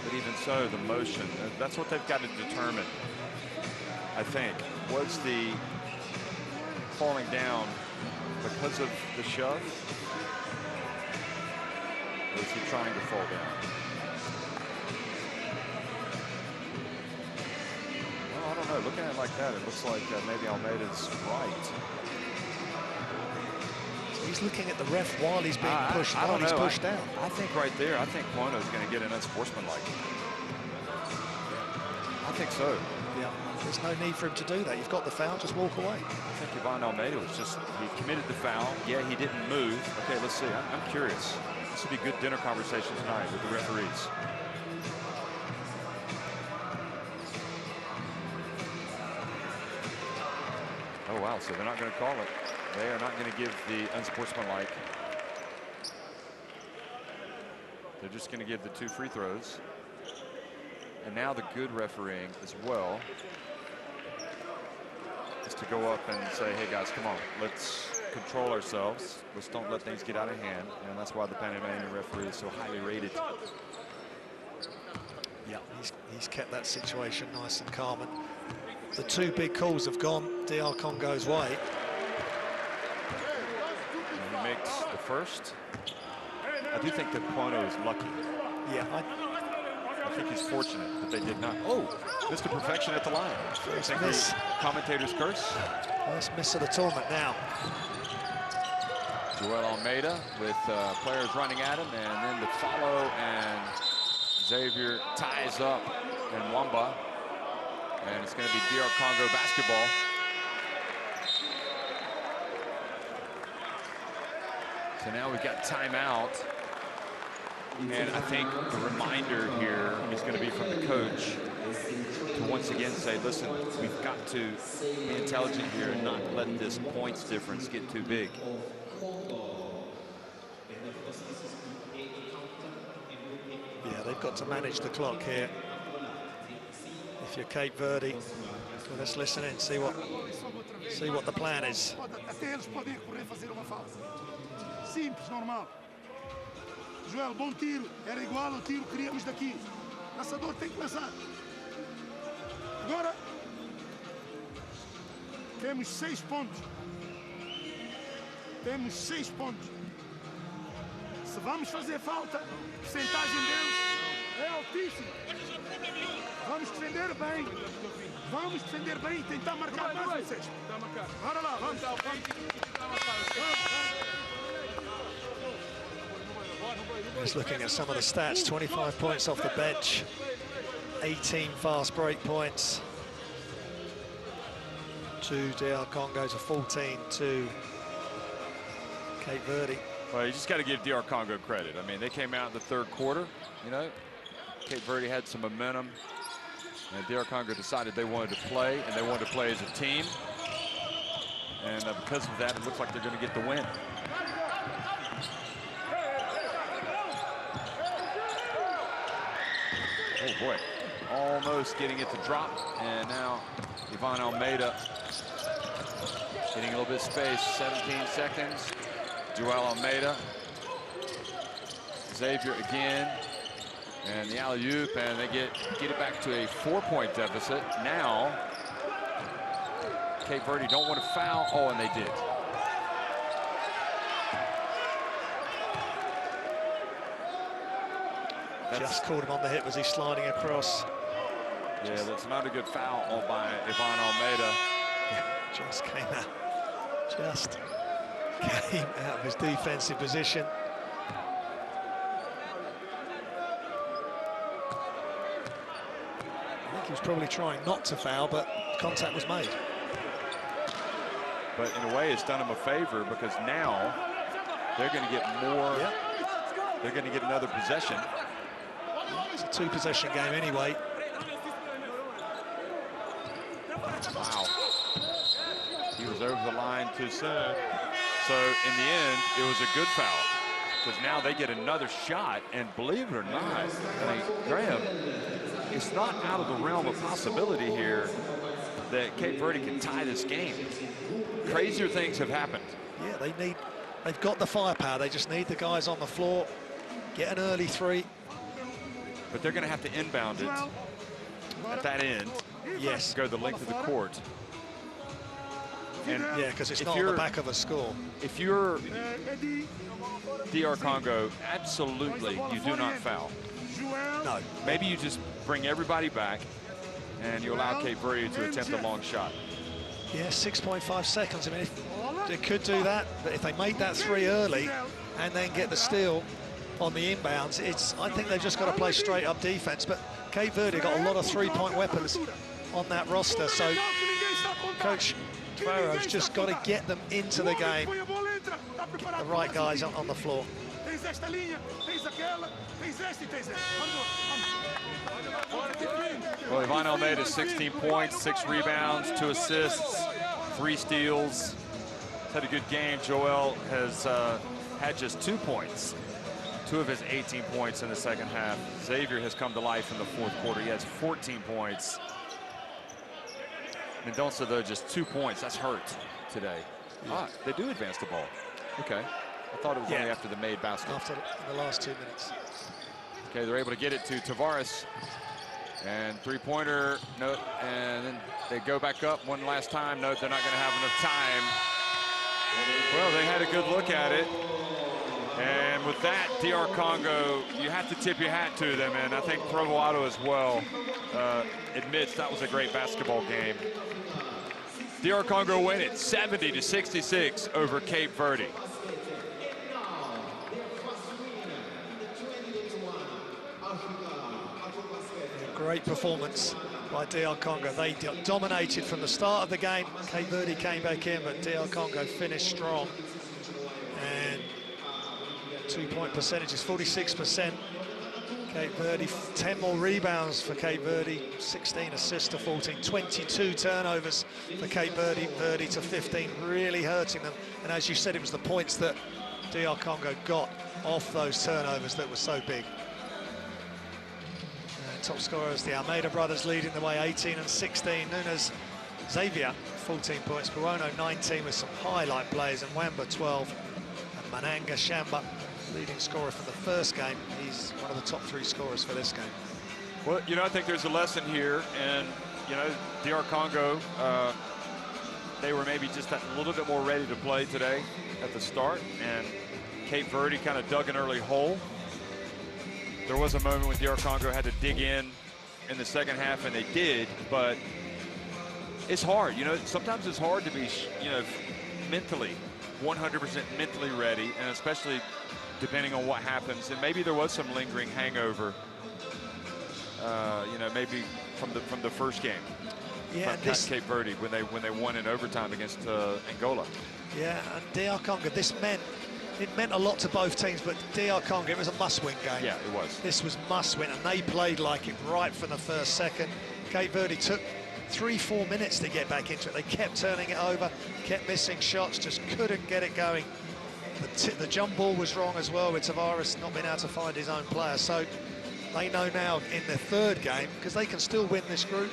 S1: But even so, the motion, that's what they've got to determine, I think. Was the falling down because of the shove? Or is he trying to fall down? Well, I don't know. Looking at it like that, it looks like maybe Almeida's right.
S2: He's looking at the ref while he's being pushed.
S1: I don't know.
S2: He's pushed down.
S1: I think right there, I think Puono's going to get an unsportsmanlike. I think so.
S2: Yeah, there's no need for him to do that. You've got the foul, just walk away.
S1: I think Yvonne Almeida was just, he committed the foul. Yeah, he didn't move. Okay, let's see. I'm curious. This would be good dinner conversation tonight with the referees. Oh, wow. So they're not going to call it. They are not going to give the unsportsmanlike. They're just going to give the 2 free throws. And now the good refereeing as well is to go up and say, hey guys, come on, let's control ourselves. Let's don't let things get out of hand. And that's why the Panamanian referee is so highly rated.
S2: Yeah, he's kept that situation nice and calm. And the 2 big calls have gone DR Congo's way.
S1: And he makes the first. I do think that Puono is lucky.
S2: Yeah,
S1: I think he's fortunate that they did not. Oh, Mr. Perfection at the line. I think the commentators curse.
S2: First miss of the tournament now.
S1: Joel Almeida with players running at him, and then the follow, and Xavier ties up and Wamba, and it's going to be DR Congo basketball. So now we've got timeout, and I think the reminder here is going to be from the coach to once again say, listen, we've got to be intelligent here and not let this points difference get too big.
S2: Yeah, they've got to manage the clock here. If you're Cape Verde, so let's listen in, see what the plan is.
S4: Até eles podem correr fazer uma falta. Simples, normal. Joel, bom tiro. Era igual ao tiro que queríamos daqui. Lançador tem que lançar. Agora temos 6 pontos. Temos 6 pontos. Se vamos fazer falta, a percentagem deles é altíssima. Vamos defender bem. Vamos defender bem e tentar marcar mais um sexto. Bora lá, vamos.
S2: Just looking at some of the stats, 25 points off the bench, 18 fast break points to DR Congo, to 14 to Cape Verde.
S1: Well, you just got to give DR Congo credit. I mean, they came out in the third quarter, you know. Cape Verde had some momentum, and DR Congo decided they wanted to play, and they wanted to play as a team. And because of that, it looks like they're going to get the win. Oh boy, almost getting it to drop, and now Ivan Almeida getting a little bit of space, 17 seconds. Joel Almeida, Xavier again, and the alley-oop, and they get it back to a 4-point deficit. Now, Cape Verde don't want to foul. Oh, and they did.
S2: Just caught him on the hip as he's sliding across.
S1: Yeah, that's not a good foul by Ivan Almeida.
S2: Just came out of his defensive position. I think he was probably trying not to foul, but contact was made.
S1: But in a way, it's done him a favor, because now they're going to get more. Yep. They're going to get another possession.
S2: It's a 2-possession game anyway.
S1: Wow. He was over the line too soon. So in the end, it was a good foul, because now they get another shot, and believe it or not, I mean, Graham, it's not out of the realm of possibility here that Cape Verde can tie this game. Crazier things have happened.
S2: Yeah, they've got the firepower. They just need the guys on the floor, get an early 3.
S1: But they're going to have to inbound it at that end.
S2: Yes.
S1: Go the length of the court. And
S2: yeah, because it's not on the back of a score.
S1: If you're DR Congo, absolutely you do not foul.
S2: No.
S1: Maybe you just bring everybody back and you allow Cape Verde to attempt a long shot.
S2: Yeah, 6.5 seconds. I mean, they could do that, but if they make that 3 early and then get the steal on the inbounds, I think they've just got to play straight up defense. But Cape Verde got a lot of 3-point weapons on that roster, so Coach Tavaro's just got to get them into the game, get the right guys on the floor.
S1: Well, Ivan Almeida, 16 points, 6 rebounds, 2 assists, 3 steals. He's had a good game. Joel has had just 2 points. 2 of his 18 points in the second half. Xavier has come to life in the fourth quarter. He has 14 points. Mendonça, though, just 2 points. That's hurt today. Ah, they do advance the ball. Okay. I thought it was only after the made basket.
S2: After the last 2 minutes.
S1: Okay, they're able to get it to Tavares. And 3-pointer, no, and then they go back up one last time. No, they're not going to have enough time. Well, they had a good look at it. And with that, DR Congo, you have to tip your hat to them, and I think Provoado as well admits that was a great basketball game. DR Congo win it 70-66 over Cape Verde.
S2: Great performance by DR Congo. They dominated from the start of the game. Cape Verde came back in, but DR Congo finished strong. And 2-point percentage is 46%. Cape Verde, 10 more rebounds for Cape Verde, 16 assists to 14, 22 turnovers for Cape Verde to 15, really hurting them. And as you said, it was the points that DR Congo got off those turnovers that were so big. Top scorers, the Almeida brothers leading the way, 18 and 16. Nunes Xavier, 14 points. Buono, 19 with some highlight plays, and Wamba, 12. And Mananga Shamba, leading scorer for the first game. He's one of the top 3 scorers for this game.
S1: Well, you know, I think there's a lesson here, and, you know, DR Congo, they were maybe just a little bit more ready to play today at the start, and Cape Verde kind of dug an early hole. There was a moment when DR Congo had to dig in the second half, and they did, but it's hard. You know, sometimes it's hard to be, you know, mentally, 100% mentally ready, and especially depending on what happens. And maybe there was some lingering hangover, you know, maybe from the first game.
S2: Yeah,
S1: from Cape Verde when they won in overtime against Angola.
S2: Yeah, and DR Congo, it meant a lot to both teams, but DR Congo, it was a must-win game.
S1: Yeah, it was.
S2: This was must-win, and they played like it right from the first second. Cape Verde took 3-4 minutes to get back into it. They kept turning it over, kept missing shots, just couldn't get it going. The jump ball was wrong as well, with Tavares not being able to find his own player. So they know now in their third game, because they can still win this group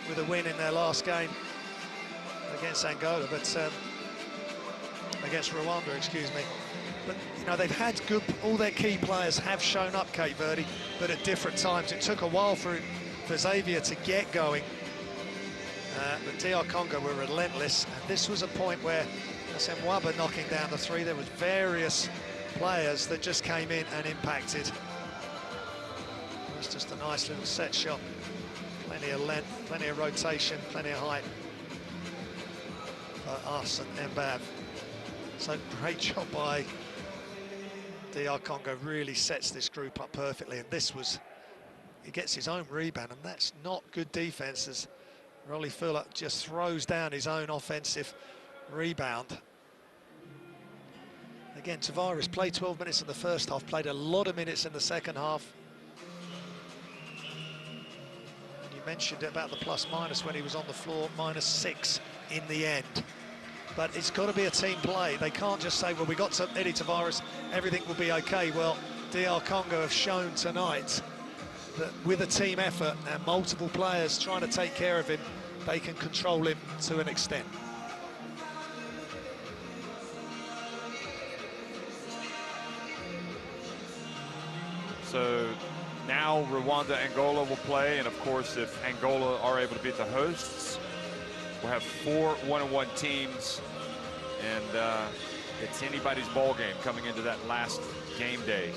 S2: with a win in their last game against Angola, but against Rwanda, excuse me. But, you know, they've had all their key players have shown up, Cape Verde, but at different times. It took a while for Xavier to get going. But DR Congo were relentless, and this was a point where Mwaba knocking down the 3. There was various players that just came in and impacted. It was just a nice little set shot. Plenty of length, plenty of rotation, plenty of height for us and Mbav. So great job by DR Congo, really sets this group up perfectly, and this was, he gets his own rebound, and that's not good defense as Rolly Fuller just throws down his own offensive rebound. Again, Tavares played 12 minutes in the first half, played a lot of minutes in the second half. And you mentioned about the plus-minus when he was on the floor, -6 in the end. But it's got to be a team play. They can't just say, well, we got to Eddie Tavares, everything will be okay. Well, DR Congo have shown tonight that with a team effort and multiple players trying to take care of him, they can control him to an extent.
S1: So now Rwanda, Angola will play, and of course, if Angola are able to beat the hosts, we'll have 4 1-on-1 teams, and it's anybody's ball game coming into that last game day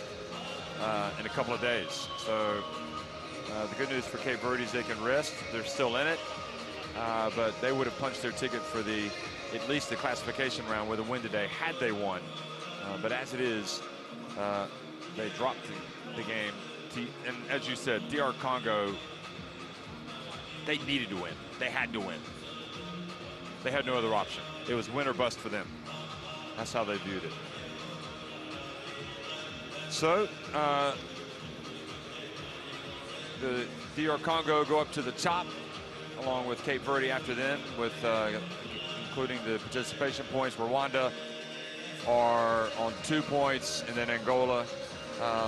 S1: in a couple of days. So the good news for Cape Verde is they can rest. They're still in it, but they would have punched their ticket for at least the classification round with a win today had they won. But as it is, they dropped the game. And as you said, DR Congo, they needed to win. They had to win. They had no other option. It was win or bust for them. That's how they viewed it. So the DR Congo go up to the top, along with Cape Verde after them, with including the participation points. Rwanda are on 2 points, and then Angola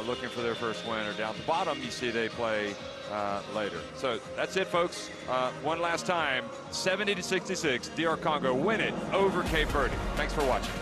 S1: looking for their first win, or down at the bottom you see they play later. So that's it, folks. One last time, 70-66, DR Congo win it over Cape Verde. Thanks for watching.